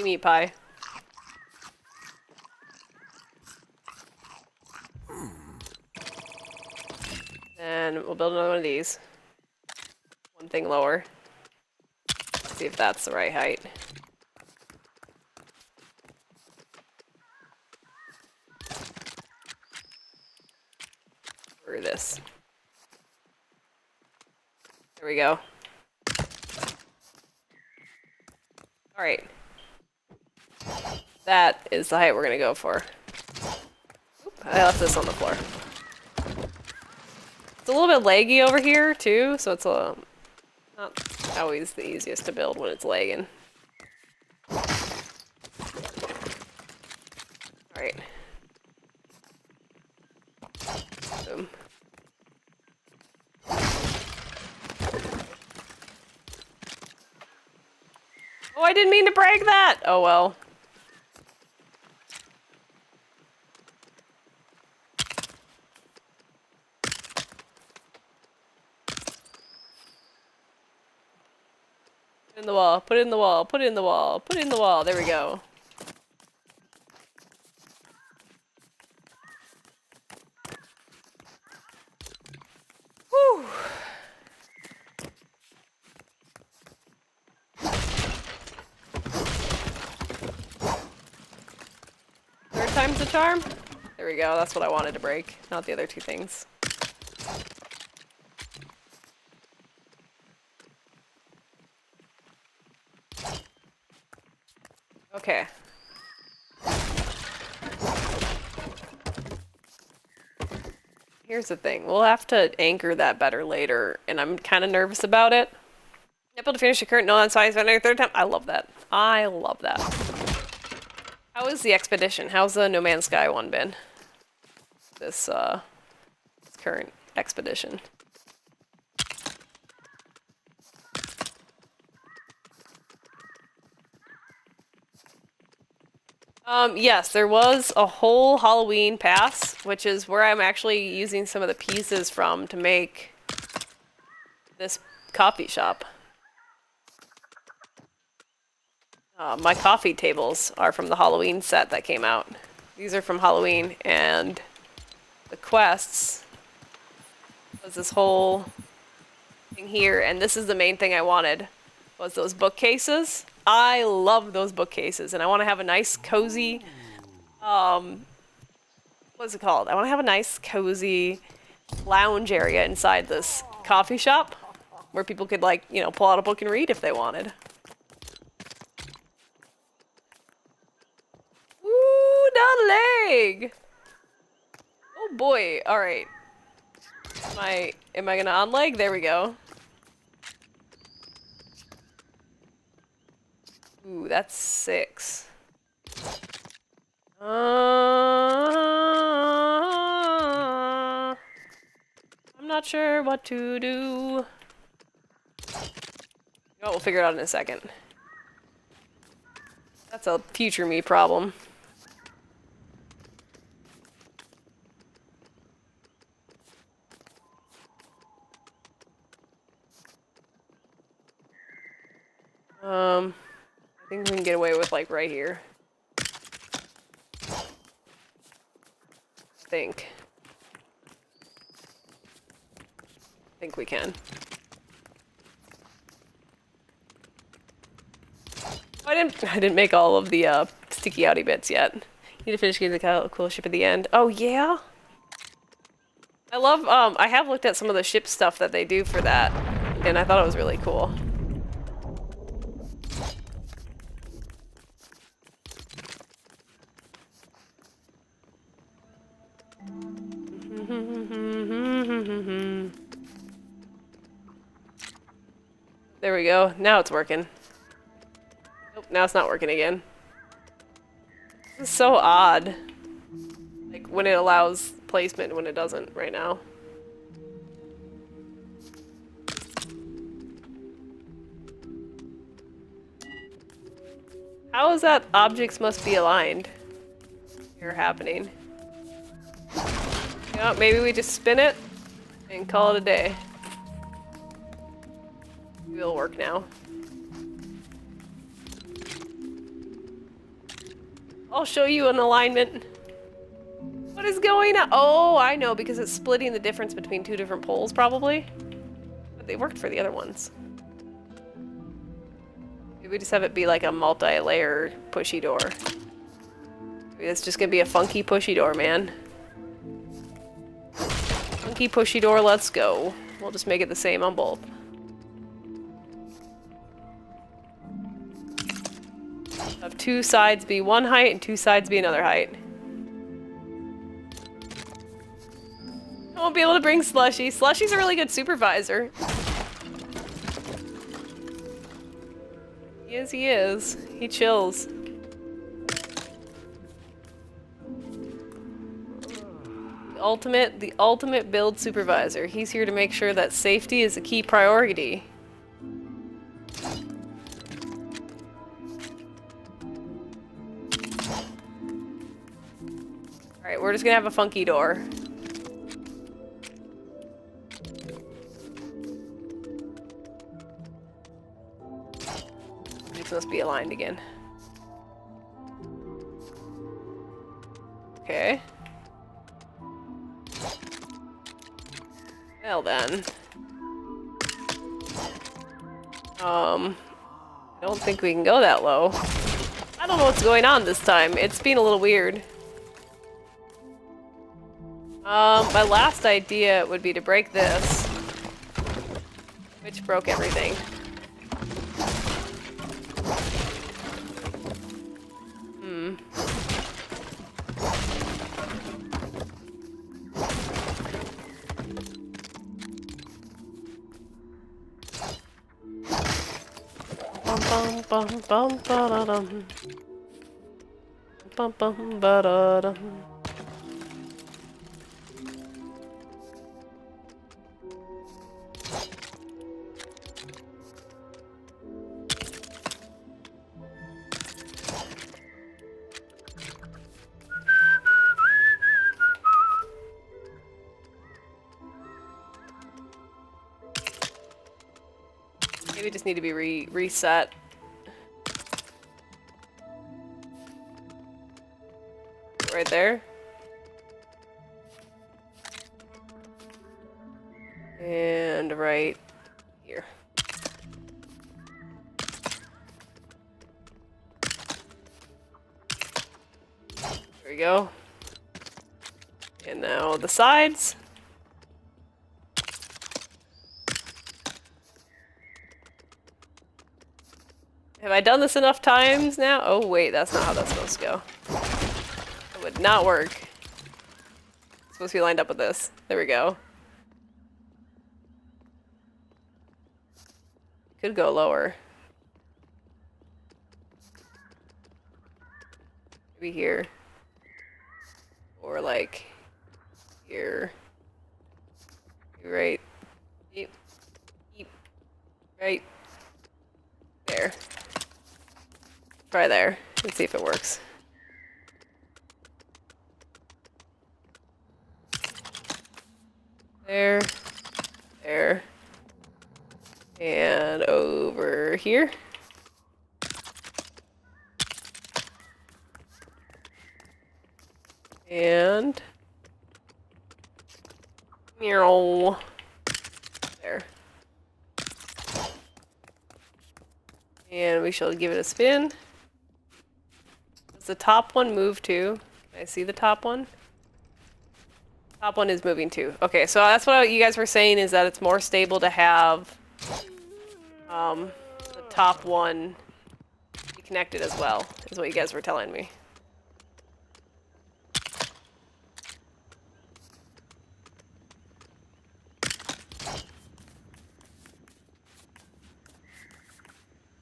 Meat pie. And we'll build another one of these. One thing lower. Let's see if that's the right height. Or this. There we go. Alright. That is the height we're gonna go for. Oop, I left this on the floor. It's a little bit laggy over here too, so it's not always the easiest to build when it's lagging. Alright. Boom. Oh, I didn't mean to break that! Oh well. Put it in the wall, put it in the wall, put it in the wall, put it in the wall. There we go. Whew. Third time's the charm? There we go, that's what I wanted to break, not the other two things. Okay. Here's the thing, we'll have to anchor that better later, and I'm kind of nervous about it. Able to finish the current no size for third time. I love that. I love that. How is the expedition? How's the No Man's Sky one been? This current expedition. Yes, there was a whole Halloween pass, which is where I'm actually using some of the pieces from to make this coffee shop. My coffee tables are from the Halloween set that came out. These are from Halloween, and the quests was this whole thing here, and this is the main thing I wanted, was those bookcases. I love those bookcases, and I want to have a nice, cozy, what's it called? I want to have a nice, cozy lounge area inside this coffee shop, where people could, like, you know, pull out a book and read if they wanted. Ooh, not a leg! Oh boy, alright. Am I gonna unleg? There we go. Ooh, that's 6. I'm not sure what to do. Oh, we'll figure it out in a second. That's a future me problem. I think we can get away with, like, right here. I think we can. Oh, I didn't make all of the sticky outy bits yet. Need to finish getting the cool ship at the end. Oh yeah. I love I have looked at some of the ship stuff that they do for that, and I thought it was really cool. There we go. Now it's working. Nope, now it's not working again. This is so odd. Like, when it allows placement and when it doesn't right now. How is that objects must be aligned here happening? You know, maybe we just spin it and call it a day. Maybe it'll work now. I'll show you an alignment. What is going on? Oh, I know, because it's splitting the difference between 2 different poles, probably. But they worked for the other ones. Maybe we just have it be like a multi-layer pushy door. Maybe it's just gonna be a funky pushy door, man. Funky pushy door, let's go. We'll just make it the same on both. Have 2 sides be one height and 2 sides be another height. I won't be able to bring Slushy. Slushy's a really good supervisor. He is. He chills. The ultimate build supervisor. He's here to make sure that safety is a key priority. Alright, we're just gonna have a funky door. These must be aligned again. Okay. Well then. I don't think we can go that low. I don't know what's going on this time. It's been a little weird. My last idea would be to break this, which broke everything. Bum bum bum ba da dum. Bum bum ba da dum. Maybe just need to be reset. Right there. And right here. There we go. And now the sides. Have I done this enough times now? Oh wait, that's not how that's supposed to go. That would not work. It's supposed to be lined up with this. There we go. Could go lower. Maybe here. Or like here. Right. Yep. Yep. Right. There. Try there. Let's see if it works. There. There. And over here. And meow. There. And we shall give it a spin. Does the top one move too? Can I see the top one? Top one is moving too. Okay, so that's what you guys were saying, is that it's more stable to have the top one be connected as well, is what you guys were telling me.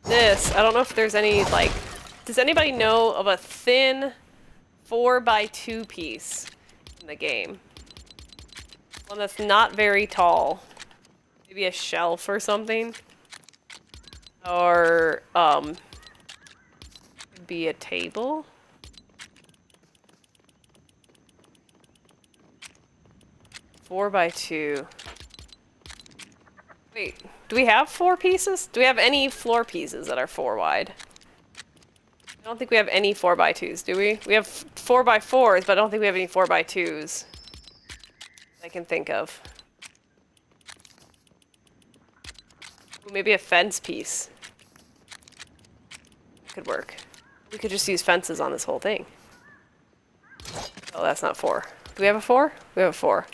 This, I don't know if there's any, like, does anybody know of a thin 4x2 piece in the game? One that's not very tall. Maybe a shelf or something. Or, could be a table. Four by two. Wait, do we have 4 pieces? Do we have any floor pieces that are 4 wide? I don't think we have any 4x2s, do we? We have 4x4s, but I don't think we have any 4x2s I can think of. Ooh, maybe a fence piece could work. We could just use fences on this whole thing. Oh, that's not 4. Do we have a 4? We have a 4.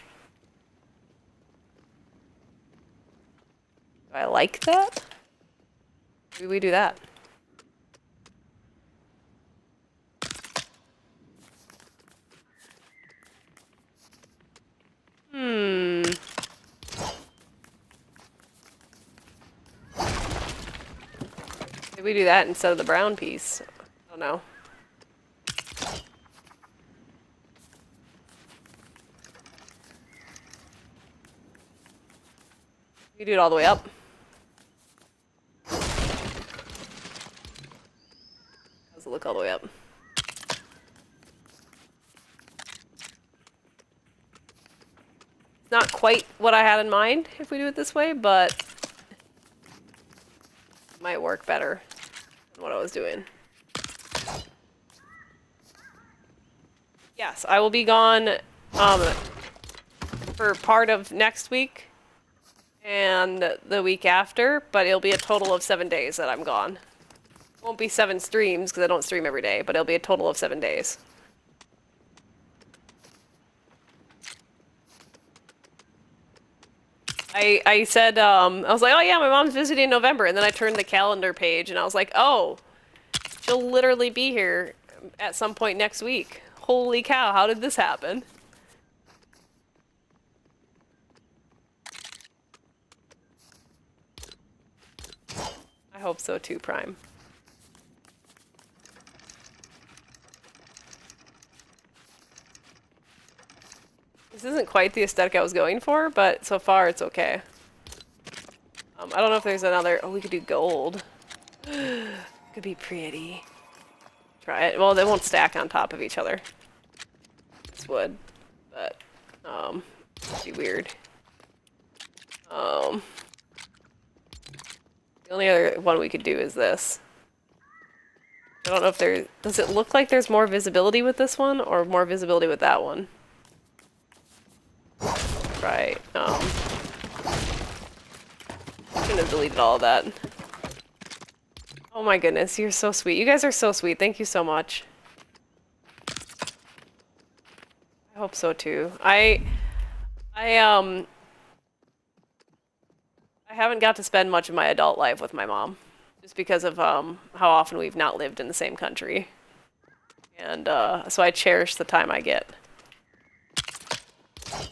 Do I like that? Maybe we do that. Maybe we do that instead of the brown piece. I don't know. We do it all the way up. How's it look all the way up? It's not quite what I had in mind if we do it this way, but it might work better than what I was doing. Yes, I will be gone for part of next week and the week after, but it'll be a total of 7 days that I'm gone. It won't be 7 streams because I don't stream every day, but it'll be a total of 7 days. I said, I was like, oh yeah, my mom's visiting in November, and then I turned the calendar page and I was like, oh, she'll literally be here at some point next week. Holy cow, how did this happen? I hope so too, Prime. This isn't quite the aesthetic I was going for, but so far it's okay. I don't know if there's another... Oh, we could do gold. Could be pretty. Try it. Well, they won't stack on top of each other. This would, but it'd be weird. The only other one we could do is this. I don't know if there... Does it look like there's more visibility with this one or more visibility with that one? Right. I shouldn't have deleted all of that. Oh my goodness, you're so sweet. You guys are so sweet. Thank you so much. I hope so too. I haven't got to spend much of my adult life with my mom, just because of how often we've not lived in the same country. And so I cherish the time I get. I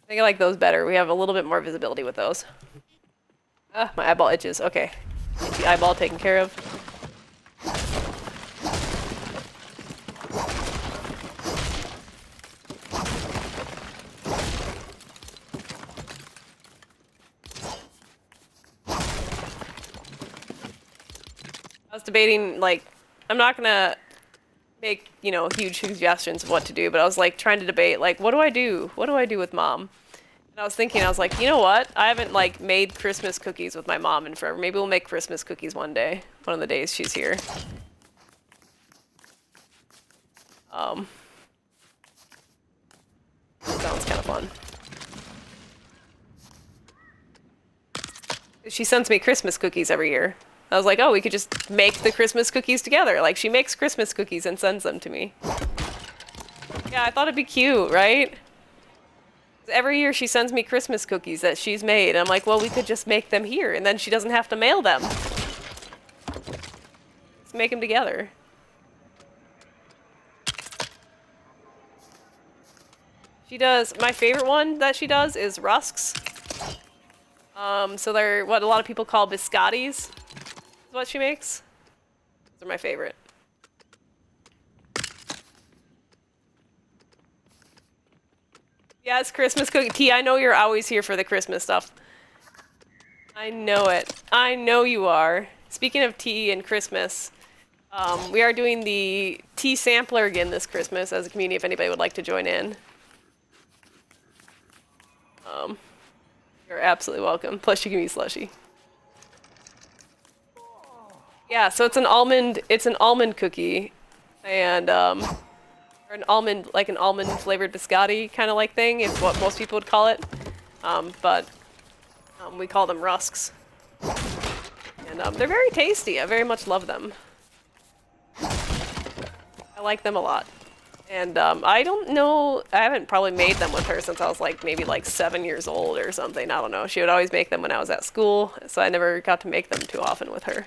think I like those better. We have a little bit more visibility with those. Ah, my eyeball itches. Okay. The eyeball taken care of. I was debating, like, I'm not gonna make, you know, huge suggestions of what to do, but I was, like, trying to debate, like, what do I do? What do I do with Mom? And I was thinking, I was like, you know what? I haven't, like, made Christmas cookies with my mom in forever. Maybe we'll make Christmas cookies one day. One of the days she's here. Sounds kind of fun. She sends me Christmas cookies every year. I was like, oh, we could just make the Christmas cookies together. Like, she makes Christmas cookies and sends them to me. Yeah, I thought it'd be cute, right? Every year she sends me Christmas cookies that she's made. And I'm like, well, we could just make them here, and then she doesn't have to mail them. Let's make them together. She does, my favorite one that she does is rusks. So they're what a lot of people call biscottis, is what she makes. Those are my favorite. Yes, Christmas cookie. T, I know you're always here for the Christmas stuff. I know it. I know you are. Speaking of tea and Christmas, we are doing the tea sampler again this Christmas as a community if anybody would like to join in. You're absolutely welcome. Plus you can be slushy. Yeah, so it's an almond cookie, and or an almond flavored biscotti kind of like thing is what most people would call it, but we call them rusks, and they're very tasty. I very much love them. I like them a lot. And I don't know, I haven't probably made them with her since I was like maybe like 7 years old or something. I don't know. She would always make them when I was at school, so I never got to make them too often with her.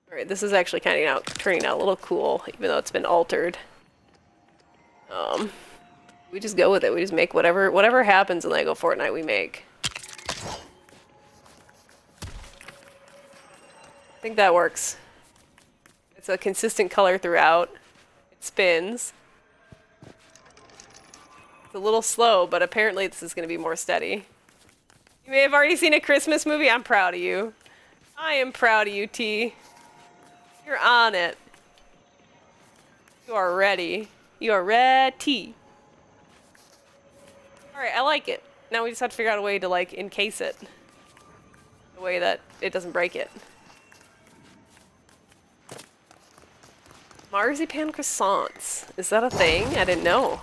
Alright, this is actually kind of turning out a little cool, even though it's been altered. We just go with it. We just make whatever happens in Lego Fortnite, we make. I think that works. It's a consistent color throughout. It spins. It's a little slow, but apparently this is going to be more steady. You may have already seen a Christmas movie. I'm proud of you. I am proud of you, T. You're on it. You are ready. You are ready. Alright, I like it. Now we just have to figure out a way to, like, encase it. A way that it doesn't break it. Marzipan croissants. Is that a thing? I didn't know.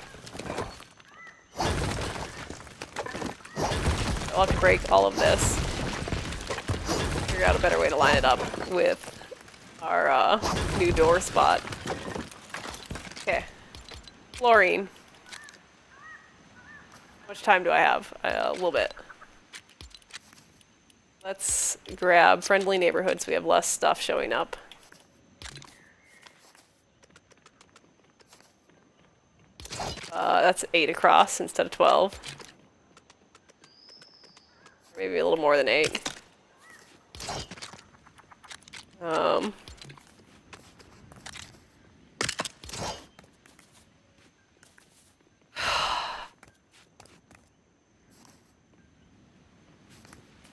I'll have to break all of this. Figure out a better way to line it up with our new door spot. Okay. Fluorine. How much time do I have? A little bit. Let's grab friendly neighborhood so we have less stuff showing up. That's 8 across instead of 12. Maybe a little more than 8.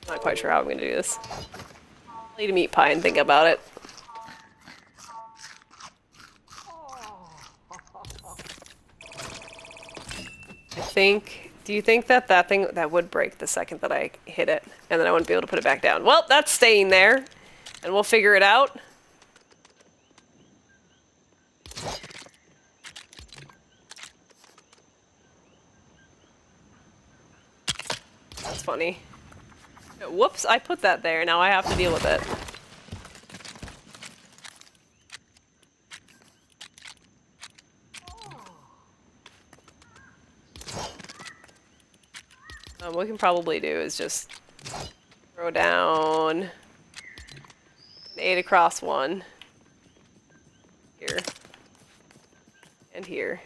Not quite sure how I'm going to do this. I'll eat a meat pie and think about it. Do you think that that thing, that would break the second that I hit it, and then I wouldn't be able to put it back down? Well, that's staying there, and we'll figure it out. That's funny. Whoops, I put that there, now I have to deal with it. What we can probably do is just throw down an 8 across one. Here. And here.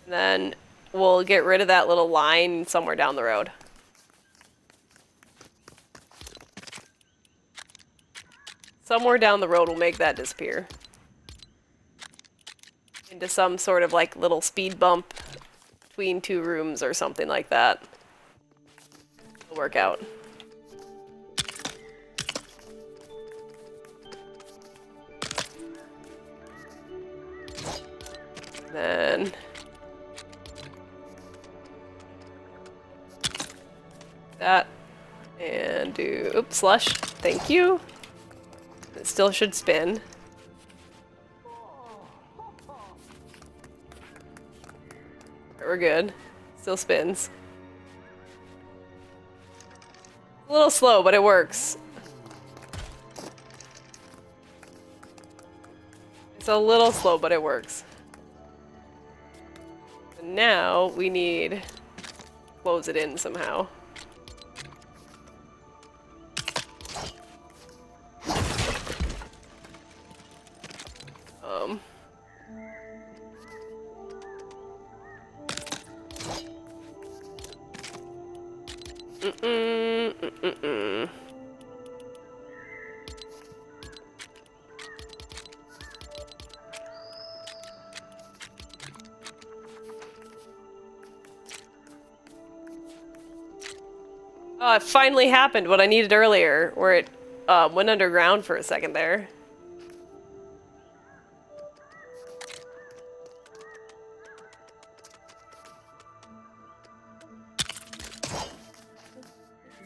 And then we'll get rid of that little line somewhere down the road. Somewhere down the road we'll make that disappear. Into some sort of like little speed bump between two rooms or something like that. It'll work out. Then that and do oops slush. Thank you. It still should spin. We're good. Still spins. A little slow, but it works. It's a little slow, but it works. And now we need to close it in somehow. Oh, it finally happened, what I needed earlier, where it went underground for a second there.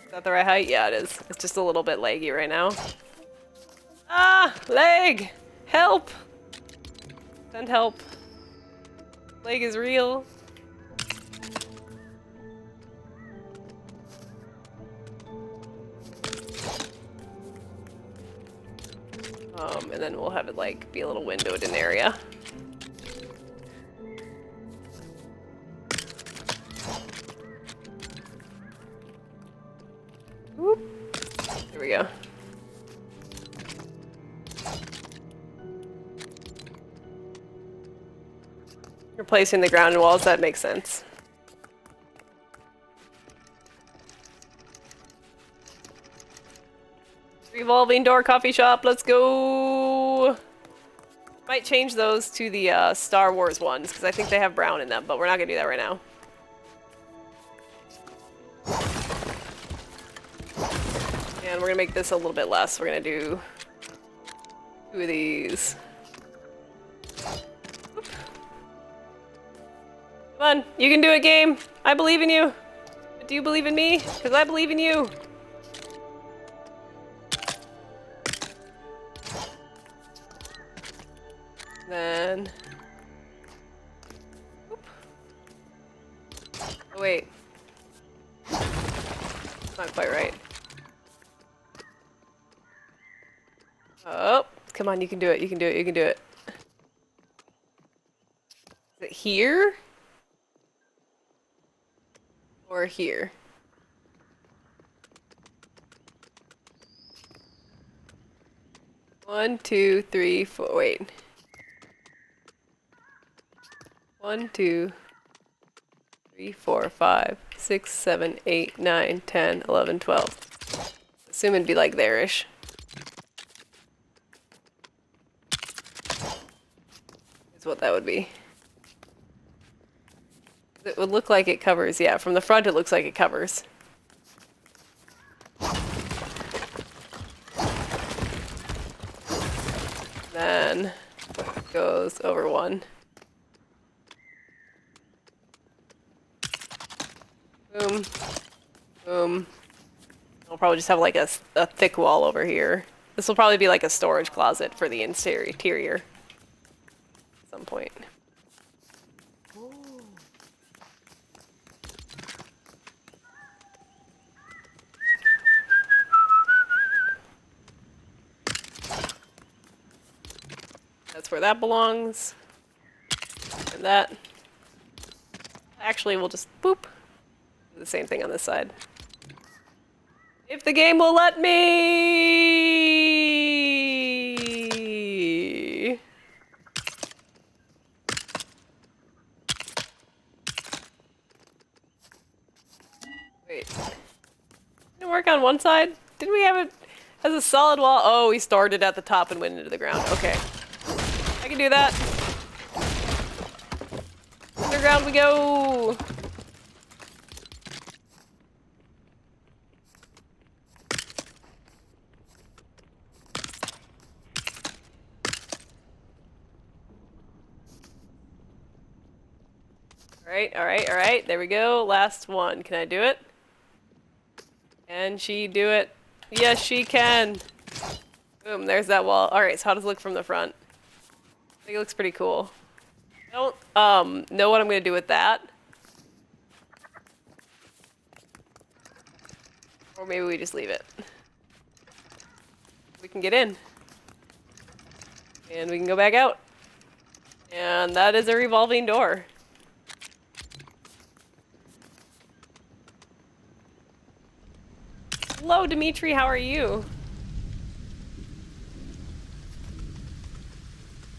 Is that the right height? Yeah, it is. It's just a little bit laggy right now. Ah! Leg! Help! Send help. Leg is real. And then we'll have it like be a little windowed in area. Whoop. There we go. Replacing the ground walls, that makes sense. Revolving door coffee shop, let's go! Might change those to the Star Wars ones, because I think they have brown in them, but we're not gonna do that right now. And we're gonna make this a little bit less. We're gonna do 2 of these. Oop. Come on, you can do it, game! I believe in you! But do you believe in me? Because I believe in you! Then... Oop. Oh wait. Not quite right. Oh, come on, you can do it, you can do it, you can do it. Is it here? Or here? One, two, three, four, wait. 1, 2, 3, 4, 5, 6, 7, 8, 9, 10, 11, 12. Assume it'd be like there-ish. Is what that would be. It would look like it covers, yeah, from the front it looks like it covers. Then goes over 1. Boom. Boom. We'll probably just have like a thick wall over here. This will probably be like a storage closet for the interior. At some point. That's where that belongs. And that. Actually, we'll just boop. Do the same thing on this side. If the game will let me! Wait. Didn't it work on one side? Didn't we have it as a solid wall? Oh, we started at the top and went into the ground. Okay. I can do that. Underground we go! Alright, alright, alright. There we go. Last one. Can I do it? Can she do it? Yes, she can! Boom, there's that wall. Alright, so how does it look from the front? I think it looks pretty cool. I don't know what I'm gonna do with that. Or maybe we just leave it. We can get in. And we can go back out. And that is a revolving door. Hello, Dimitri, how are you?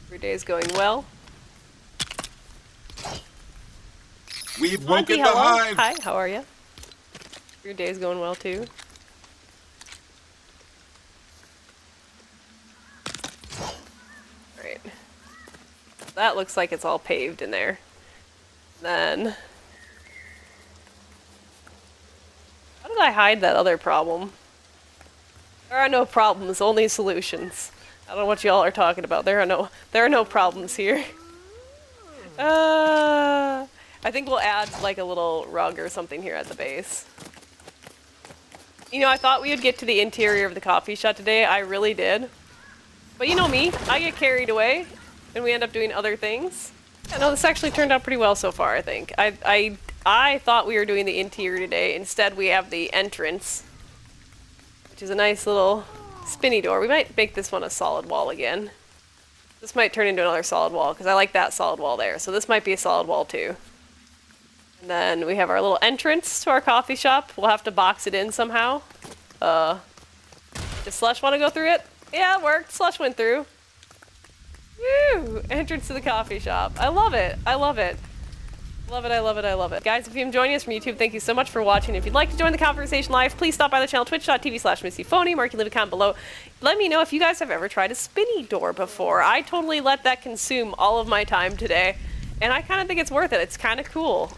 Your day is going well. We've woken the hello. hive. Hi, how are you? Your day is going well too. Alright. That looks like it's all paved in there. Then... how did I hide that other problem? There are no problems, only solutions. I don't know what y'all are talking about. There are no problems here. I think we'll add like a little rug or something here at the base. You know, I thought we would get to the interior of the coffee shop today. I really did. But you know me, I get carried away and we end up doing other things. Yeah, no, this actually turned out pretty well so far, I think. I thought we were doing the interior today. Instead, we have the entrance, which is a nice little spinny door. We might make this one a solid wall again. This might turn into another solid wall, because I like that solid wall there. So this might be a solid wall, too. And then we have our little entrance to our coffee shop. We'll have to box it in somehow. Does Slush want to go through it? Yeah, it worked. Slush went through. Woo! Entrance to the coffee shop. I love it. I love it. Love it, I love it, I love it. Guys, if you've been joining us from YouTube, thank you so much for watching. If you'd like to join the conversation live, please stop by the channel, twitch.tv/MissyPhony, or you can leave a comment below. Let me know if you guys have ever tried a spinny door before. I totally let that consume all of my time today, and I kind of think it's worth it. It's kind of cool.